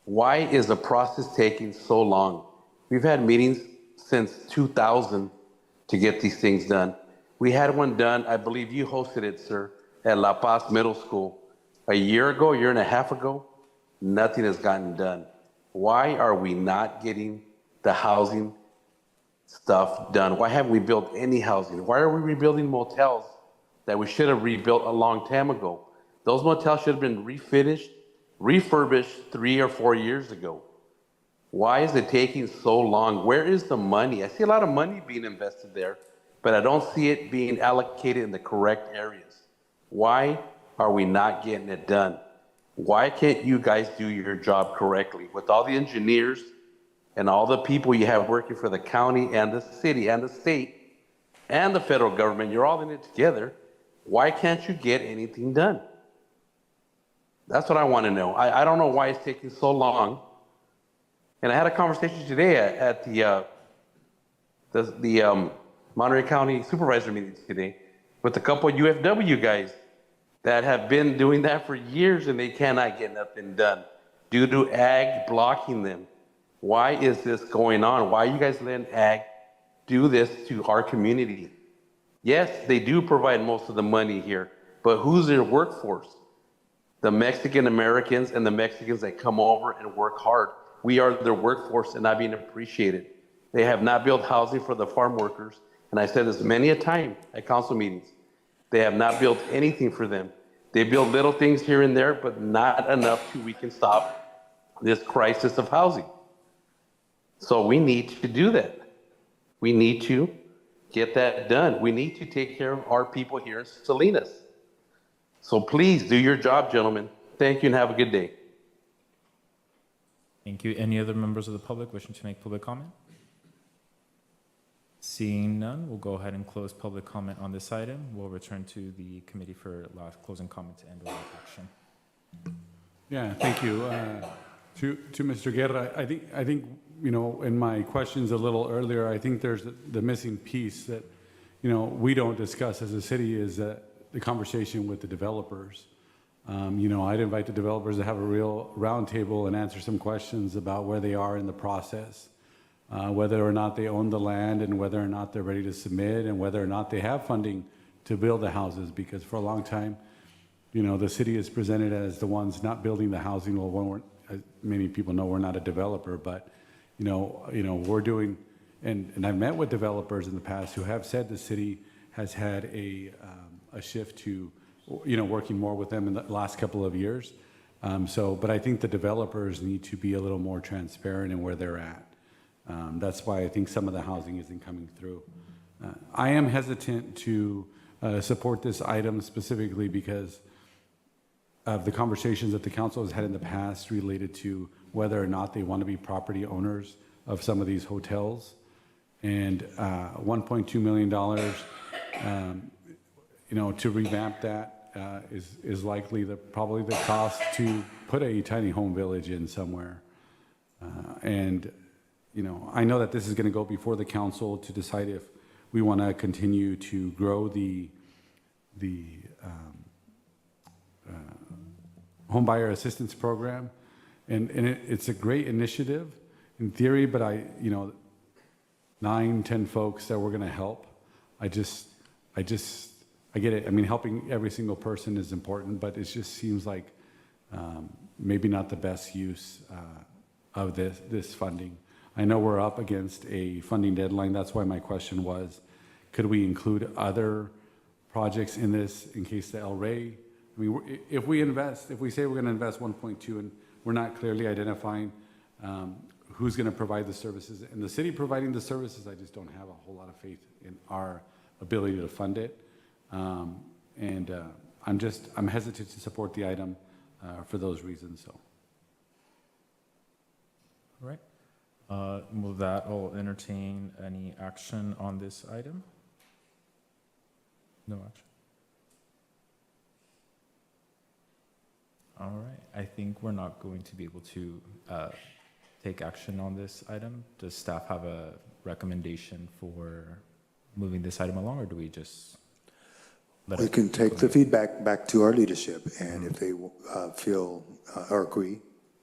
Why is the process taking so long? We've had meetings since 2000 to get these things done. We had one done, I believe you hosted it, sir, at La Paz Middle School a year and a half ago. Nothing has gotten done. Why are we not getting the housing stuff done? Why haven't we built any housing? Why are we rebuilding motels that we should have rebuilt a long time ago? Those motels should have been refurbished 3 or 4 years ago. Why is it taking so long? Where is the money? I see a lot of money being invested there, but I don't see it being allocated in the correct areas. Why are we not getting it done? Why can't you guys do your job correctly? With all the engineers and all the people you have working for the county and the city and the state, and the federal government, you're all in it together. Why can't you get anything done? That's what I want to know. I don't know why it's taking so long. And I had a conversation today at the Monterey County Supervisor meeting today with a couple of UFW guys that have been doing that for years and they cannot get nothing done due to ag blocking them. Why is this going on? Why are you guys letting ag do this to our community? Yes, they do provide most of the money here, but who's their workforce? The Mexican Americans and the Mexicans that come over and work hard. We are their workforce and not being appreciated. They have not built housing for the farm workers. And I said this many a time at council meetings. They have not built anything for them. They build little things here and there, but not enough to we can stop this crisis of housing. So we need to do that. We need to get that done. We need to take care of our people here in Salinas. So please do your job, gentlemen. Thank you and have a good day. Thank you. Any other members of the public wishing to make public comment? Seeing none, we'll go ahead and close public comment on this item. We'll return to the committee for last closing comments and or action. Yeah, thank you. To Mr. Guerra, I think, you know, in my questions a little earlier, I think there's the missing piece that, you know, we don't discuss as a city is the conversation with the developers. You know, I'd invite the developers to have a real roundtable and answer some questions about where they are in the process, whether or not they own the land and whether or not they're ready to submit and whether or not they have funding to build the houses. Because for a long time, you know, the city is presented as the ones not building the housing. Well, as many people know, we're not a developer, but you know, we're doing, and I've met with developers in the past who have said the city has had a shift to, you know, working more with them in the last couple of years. But I think the developers need to be a little more transparent in where they're at. That's why I think some of the housing isn't coming through. I am hesitant to support this item specifically because of the conversations that the council has had in the past related to whether or not they want to be property owners of some of these hotels. And $1.2 million, you know, to revamp that is likely probably the cost to put a tiny home village in somewhere. And, you know, I know that this is going to go before the council to decide if we want to continue to grow the home buyer assistance program. And it's a great initiative in theory, but you know, 9-10 folks that we're going to help. I get it. I mean, helping every single person is important, but it just seems like maybe not the best use of this funding. I know we're up against a funding deadline. That's why my question was, could we include other projects in this in case the El Rey? I mean, if we say we're going to invest 1.2 and we're not clearly identifying who's going to provide the services, and the city providing the services, I just don't have a whole lot of faith in our ability to fund it. I'm hesitant to support the item for those reasons. So. All right. With that, I'll entertain any action on this item. No action. All right. I think we're not going to be able to take action on this item. Does staff have a recommendation for moving this item along, or do we just let We it can go take the ahead? feedback back to our leadership, and if they feel or agree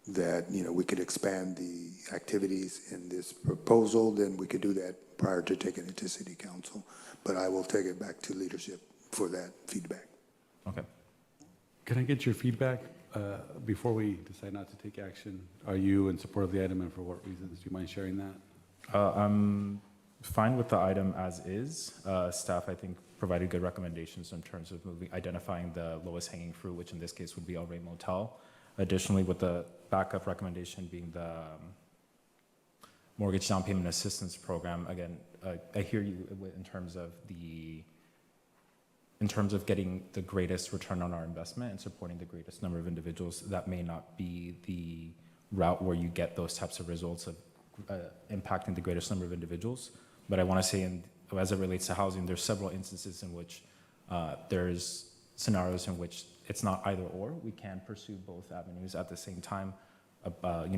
that, you know, we could expand the activities in this proposal, then we could do that prior to taking it to city council. But I will take it back to leadership for that feedback. Okay. Can I get your feedback before we decide not to take action? Are you in support of the item, and for what reasons? Do you mind sharing that? I'm fine with the item as is. Staff, I think, provided good recommendations in terms of identifying the lowest hanging fruit, which in this case would be El Rey Motel. Additionally, with the backup recommendation being the mortgage down payment assistance program. Again, I hear you in terms of getting the greatest return on our investment and supporting the greatest number of individuals. That may not be the route where you get those types of results of impacting the greatest number of individuals. But I want to say as it relates to housing, there's several instances in which there's scenarios in which it's not either or. We can pursue both avenues at the same time,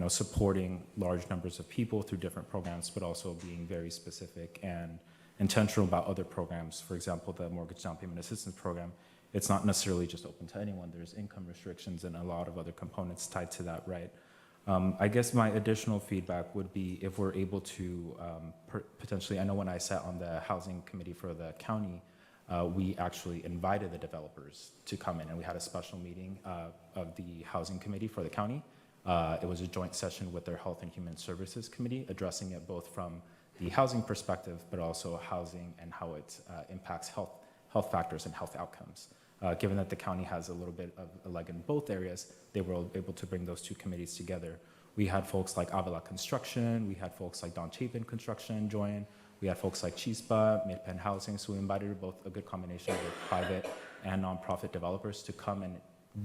supporting large numbers of people through different programs, but also being very specific and intentional about other programs. For example, the mortgage down payment assistance program, it's not necessarily just open to anyone. There's income restrictions and a lot of other components tied to that, right? I guess my additional feedback would be if we're able to potentially, I know when I sat on the housing committee for the county, we actually invited the developers to come in, and we had a special meeting of the housing committee for the county. It was a joint session with their Health and Human Services Committee, addressing it both from the housing perspective, but also housing and how it impacts health factors and health outcomes. Given that the county has a little bit of a leg in both areas, they were able to bring those two committees together. We had folks like Avila Construction, we had folks like Don Chapin Construction join, we had folks like Chispa, Midpen Housing, so we invited both a good combination of private and nonprofit developers to come and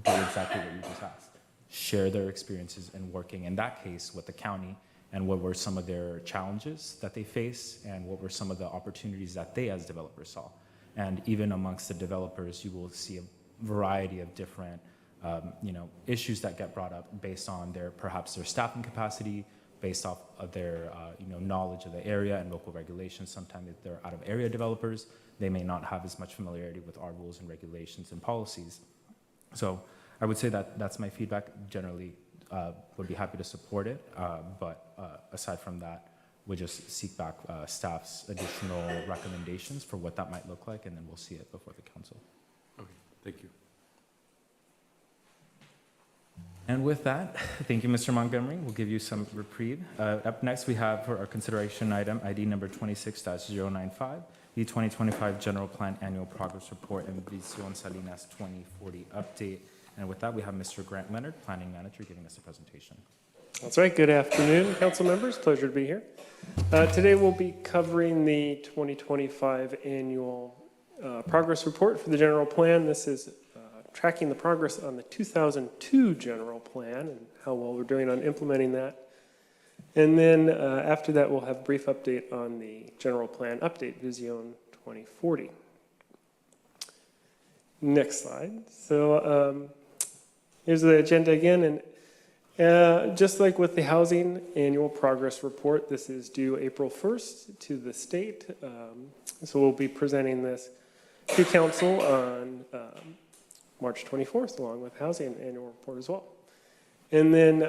do exactly what you just asked. Share their experiences in working, in that case, with the county, and what were some of their challenges that they face, and what were some of the opportunities that they as developers saw. And even amongst the developers, you will see a variety of different issues that get brought up based on perhaps their staffing capacity, based off of their knowledge of the area and local regulations. Sometimes if they're out of area developers, they may not have as much familiarity with our rules and regulations and policies. So I would say that that's my feedback. Generally, would be happy to support it, but aside from that, we just seek back staff's additional recommendations for what that might look like, and then we'll see it before the council. Okay, thank you. And with that, thank you, Mr. Montgomery. We'll give you some reprieve. Up next, we have for our consideration item, ID number 26-095, the 2025 General Plan Annual Progress Report and Visión Salinas 2040 update. And with that, we have Mr. Grant Leonard, Planning Manager, giving us a presentation. That's right. Good afternoon, council members. Pleasure to be here. Today we'll be covering the 2025 annual progress report for the general plan. This is tracking the progress on the 2002 general plan and how well we're doing on implementing that. And then after that, we'll have a brief update on the general plan update, Visión 2040. Next slide. So here's the agenda again. And just like with the housing annual progress report, this is due April 1st to the state. So we'll be presenting this to council on March 24th, along with housing annual report as well. And then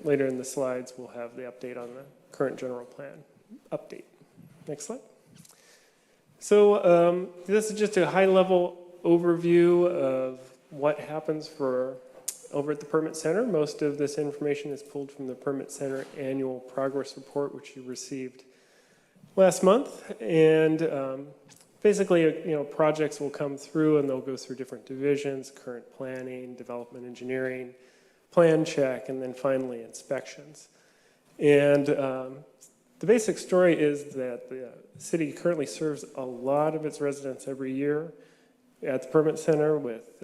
later in the slides, we'll have the update on the current general plan update. Next slide. So this is just a high-level overview of what happens over at the Permit Center. Most of this information is pulled from the Permit Center Annual Progress Report, which you received last month. And basically, projects will come through and they'll go through different divisions: current planning, development engineering, plan check, and then finally inspections. And the basic story is that the city currently serves a lot of its residents every year at the Permit Center with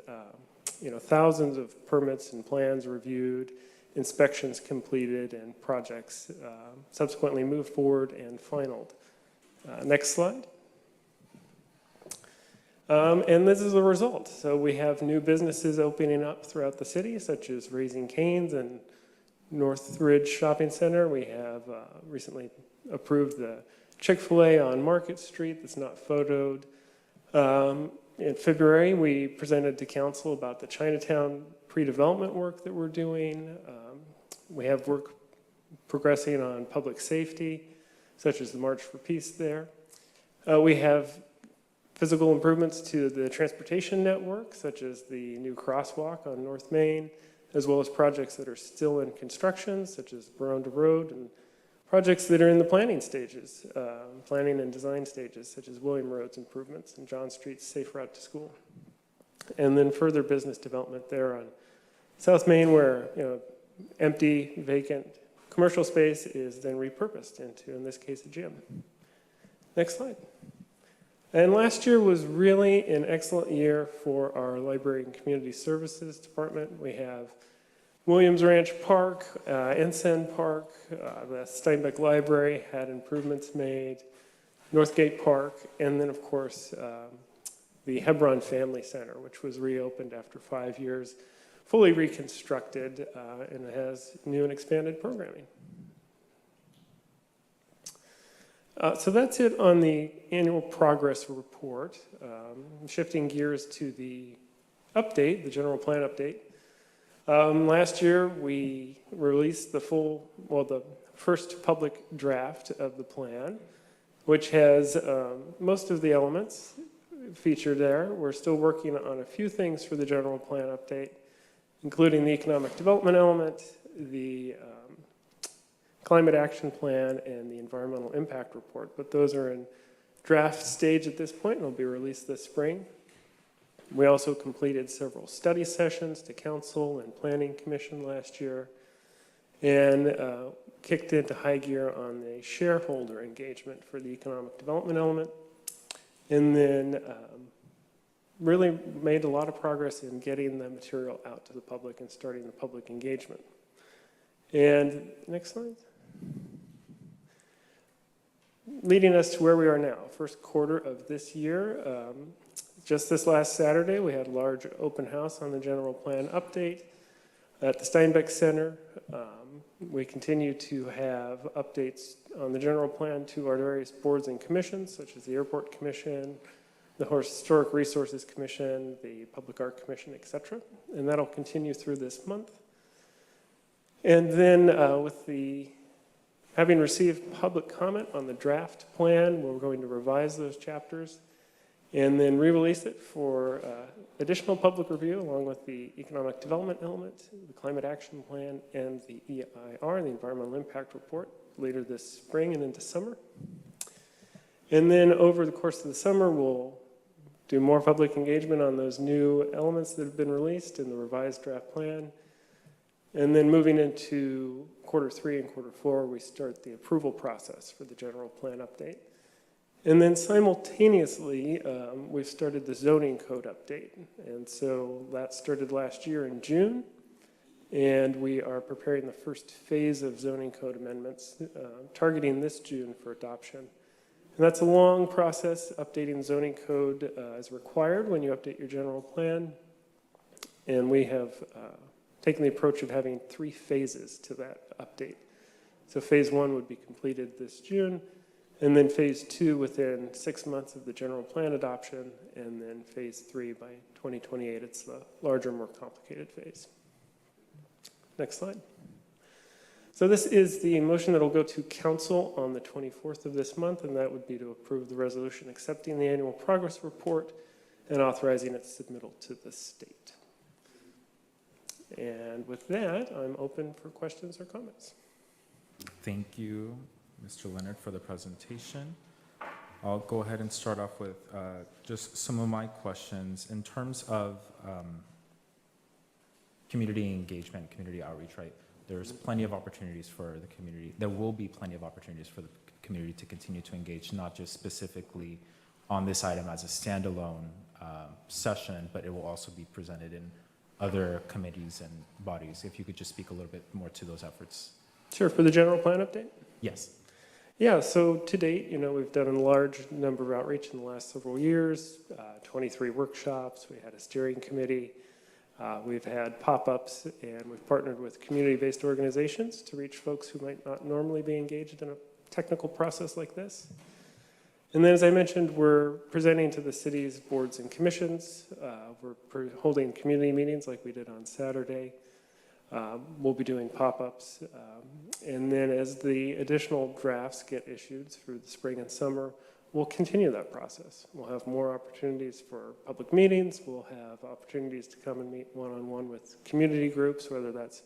thousands of permits and plans reviewed, inspections completed, and projects subsequently moved forward and finalized. Next slide. And this is the result. So we have new businesses opening up throughout the city, such as Raising Cane's and Northridge Shopping Center. We have recently approved the Chick-fil-A on Market Street that's not photoed. In February, we presented to council about the Chinatown pre-development work that we're doing. We have work progressing on public safety, such as the March for Peace there. We have physical improvements to the transportation network, such as the new crosswalk on North Main, as well as projects that are still in construction, such as Baronda Road, and projects that are in the planning stages, planning and design stages, such as William Road's improvements and John Street's safe route to school. And then further business development there on South Main, where empty, vacant commercial space is then repurposed into, in this case, a gym. Next slide. And last year was really an excellent year for our Library and Community Services Department. We have Williams Ranch Park, Ensign Park, the Steinbeck Library had improvements made. Northgate Park, and then, of course, the Hebron Family Center, which was reopened after 5 years, fully reconstructed, and it has new and expanded programming. So that's it on the annual progress report. Shifting gears to the update, the general plan update. Last year, we released the first public draft of the plan, which has most of the elements featured there. We're still working on a few things for the general plan update, including the economic development element, the climate action plan, and the environmental impact report. But those are in draft stage at this point and will be released this spring. We also completed several study sessions to council and planning commission last year, and kicked into high gear on the shareholder engagement for the economic development element. And then really made a lot of progress in getting the material out to the public and starting the public engagement. And next slide. Leading us to where we are now, first quarter of this year. Just this last Saturday, we had a large open house on the general plan update at the Steinbeck Center. We continue to have updates on the general plan to our various boards and commissions, such as the Airport Commission, the Historic Resources Commission, the Public Art Commission, etc. And that'll continue through this month. And then having received public comment on the draft plan, we're going to revise those chapters and then re-release it for additional public review along with the economic development element, the climate action plan, and the EIR, the environmental impact report, later this spring and into summer. And then over the course of the summer, we'll do more public engagement on those new elements that have been released in the revised draft plan. And then moving into quarter 3 and quarter 4, we start the approval process for the general plan update. And then simultaneously, we've started the zoning code update. And so that started last year in June. And we are preparing the first phase of zoning code amendments, targeting this June for adoption. And that's a long process. Updating zoning code is required when you update your general plan. And we have taken the approach of having 3 phases to that update. So phase 1 would be completed this June, and then phase 2 within 6 months of the general plan adoption, and then phase 3 by 2028. It's the larger, more complicated phase. Next slide. So this is the motion that will go to council on the 24th of this month, and that would be to approve the resolution accepting the annual progress report and authorizing its submittal to the state. And with that, I'm open for questions or comments. Thank you, Mr. Leonard, for the presentation. I'll go ahead and start off with just some of my questions in terms of community engagement, community outreach, right? There's plenty of opportunities for the community. There will be plenty of opportunities for the community to continue to engage, not just specifically on this item as a standalone session, but it will also be presented in other committees and bodies. If you could just speak a little bit more to those efforts. Sure, for the general plan update? Yes. Yeah, so to date, we've done a large number of outreach in the last several years, 23 workshops, we had a steering committee, we've had pop-ups, and we've partnered with community-based organizations to reach folks who might not normally be engaged in a technical process like this. And then, as I mentioned, we're presenting to the city's boards and commissions. We're holding community meetings like we did on Saturday. We'll be doing pop-ups. And then as the additional drafts get issued through the spring and summer, we'll continue that process. We'll have more opportunities for public meetings. We'll have opportunities to come and meet one-on-one with community groups, whether that's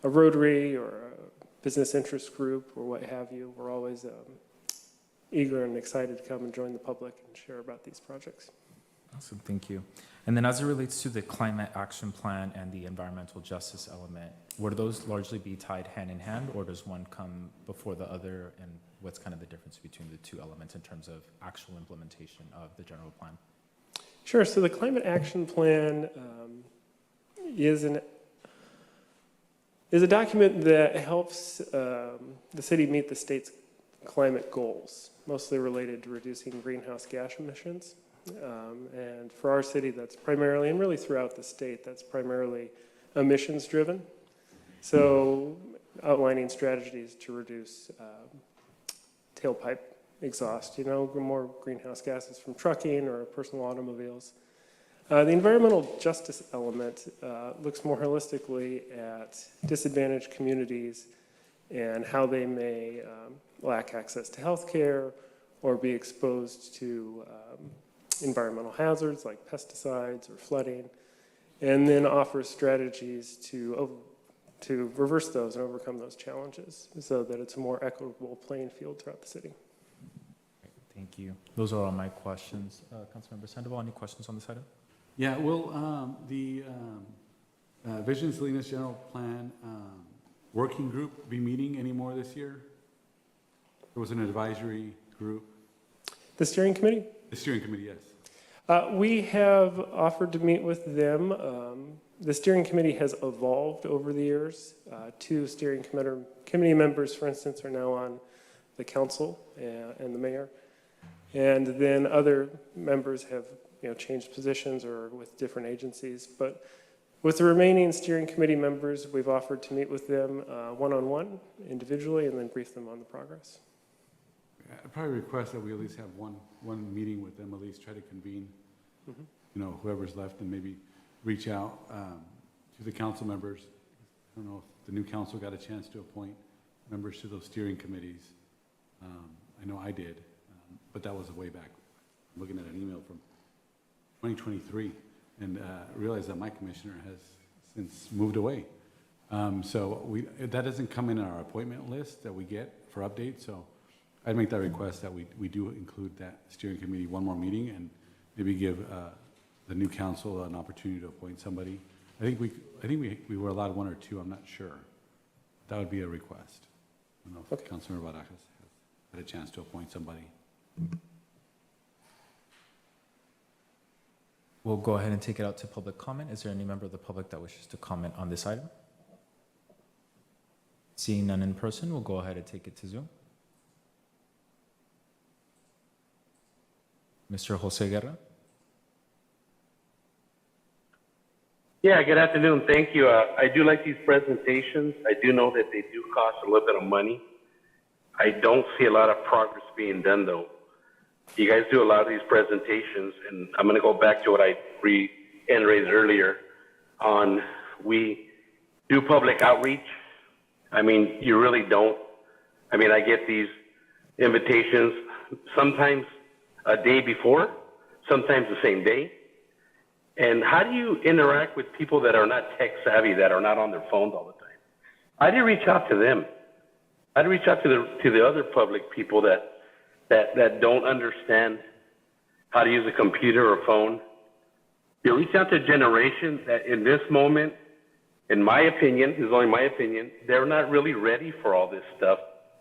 a Rotary or a business interest group or what have you. We're always eager and excited to come and join the public and share about these projects. Awesome, thank you. And then as it relates to the climate action plan and the environmental justice element, would those largely be tied hand in hand, or does one come before the other? And what's kind of the difference between the two elements in terms of actual implementation of the general plan? Sure, so the climate action plan is a document that helps the city meet the state's climate goals, mostly related to reducing greenhouse gas emissions. And for our city, that's primarily, and really throughout the state, that's primarily emissions driven. So outlining strategies to reduce tailpipe exhaust, more greenhouse gases from trucking or personal automobiles. The environmental justice element looks more holistically at disadvantaged communities and how they may lack access to health care or be exposed to environmental hazards like pesticides or flooding, and then offers strategies to reverse those and overcome those challenges so that it's a more equitable playing field throughout the city. Thank you. Those are all my questions. Councilmember Sandoval, any questions on this item? Yeah, will the Vision Salinas General Plan Working Group be meeting anymore this year? There was an advisory group. The steering committee? The steering committee, yes. We have offered to meet with them. The steering committee has evolved over the years. Two steering committee members, for instance, are now on the council and the mayor. And then other members have changed positions or with different agencies. But with the remaining steering committee members, we've offered to meet with them one-on-one, individually, and then brief them on the progress. I'd probably request that we at least have one meeting with them, at least try to convene, whoever's left, and maybe reach out to the council members. I don't know if the new council got a chance to appoint members to those steering committees. I know I did, but that was way back. I'm looking at an email from 2023 and realized that my commissioner has since moved away. So that doesn't come in our appointment list that we get for updates. So I'd make that request that we do include that steering committee one more meeting and maybe give the new council an opportunity to appoint somebody. I think we were allowed one or two. I'm not sure. That would be a request. I don't know if Councilmember Barajas has had a chance to appoint somebody. We'll go ahead and take it out to public comment. Is there any member of the public that wishes to comment on this item? Seeing none in person, we'll go ahead and take it to Zoom. Mr. Jose Guerra. Yeah, good afternoon. Thank you. I do like these presentations. I do know that they do cost a little bit of money. I don't see a lot of progress being done, though. You guys do a lot of these presentations, and I'm going to go back to what I reiterated earlier on we do public outreach. I mean, you really don't. I mean, I get these invitations sometimes a day before, sometimes the same day. And how do you interact with people that are not tech savvy, that are not on their phones all the time? How do you reach out to them? How do you reach out to the other public people that don't understand how to use a computer or phone? You reach out to a generation that in this moment, in my opinion, this is only my opinion, they're not really ready for all this stuff.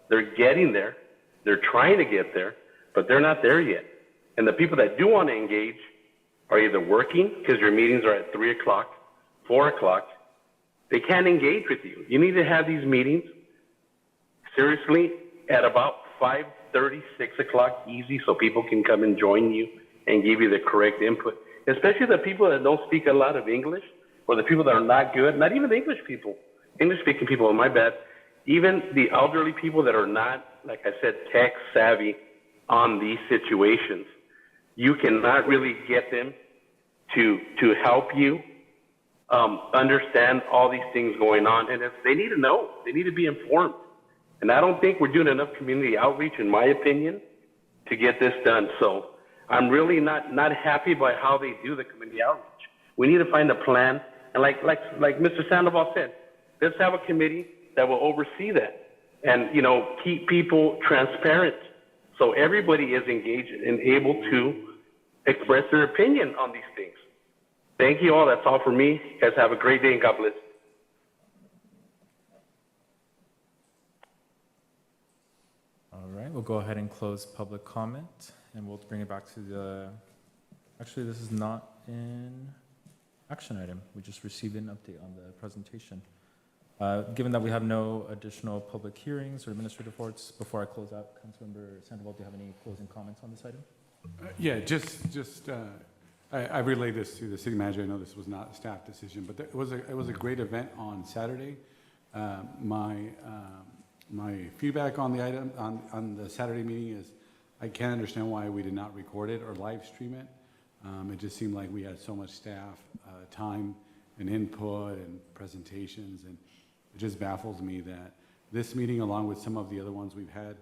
They're getting there. They're trying to get there, but they're not there yet. And the people that do want to engage are either working because your meetings are at 3 o'clock, 4 o'clock. They can't engage with you. You need to have these meetings seriously at about 5:30, 6 o'clock easy so people can come and join you and give you the correct input. Especially the people that don't speak a lot of English or the people that are not good, not even the English people, English-speaking people, my bad, even the elderly people that are not, like I said, tech savvy on these situations. You cannot really get them to help you understand all these things going on. And they need to know. They need to be informed. And I don't think we're doing enough community outreach, in my opinion, to get this done. So I'm really not happy by how they do the community outreach. We need to find a plan. And like Mr. Sandoval said, let's have a committee that will oversee that and, keep people transparent so everybody is engaged and able to express their opinion on these things. Thank you all. That's all for me. You guys have a great day and God bless. All right, we'll go ahead and close public comment and we'll bring it back to actually, this is not an action item. We just received an update on the presentation. Given that we have no additional public hearings or administrative reports, before I close out, Councilmember Sandoval, do you have any closing comments on this item? Yeah, I relayed this to the city manager. I know this was not a staff decision, but it was a great event on Saturday. My feedback on the item, on the Saturday meeting is, I can't understand why we did not record it or live stream it. It just seemed like we had so much staff, time and input and presentations, and it just baffles me that this meeting, along with some of the other ones we've had,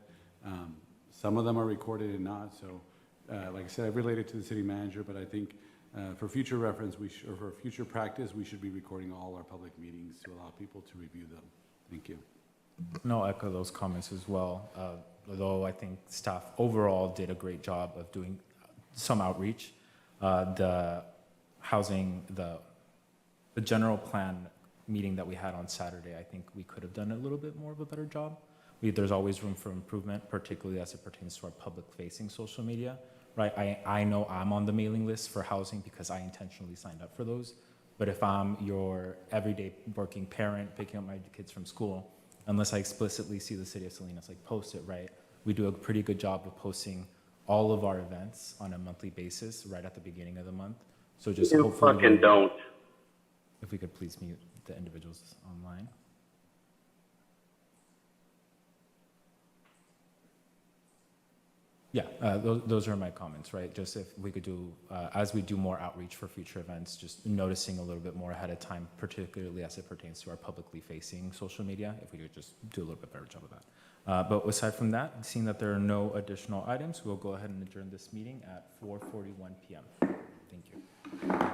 some of them are recorded and not, so like I said, I've related to the city manager, but I think for future reference, or for future practice, we should be recording all our public meetings to allow people to review them. Thank you. And I'll echo those comments as well. Although I think staff overall did a great job of doing some outreach. The general plan meeting that we had on Saturday, I think we could have done a little bit more of a better job. There's always room for improvement, particularly as it pertains to our public-facing social media, right? I know I'm on the mailing list for housing because I intentionally signed up for those. But if I'm your everyday working parent picking up my kids from school, unless I explicitly see the city of Salinas like post it, right? We do a pretty good job of posting all of our events on a monthly basis right at the beginning of the month. So just You hopefully fucking don't. if we could please mute the individuals online. Yeah, those are my comments, right? Just if we could do, as we do more outreach for future events, just noticing a little bit more ahead of time, particularly as it pertains to our publicly facing social media, if we could just do a little bit better job of that. But aside from that, seeing that there are no additional items, we'll go ahead and adjourn this meeting at 4:41 p.m. Thank you.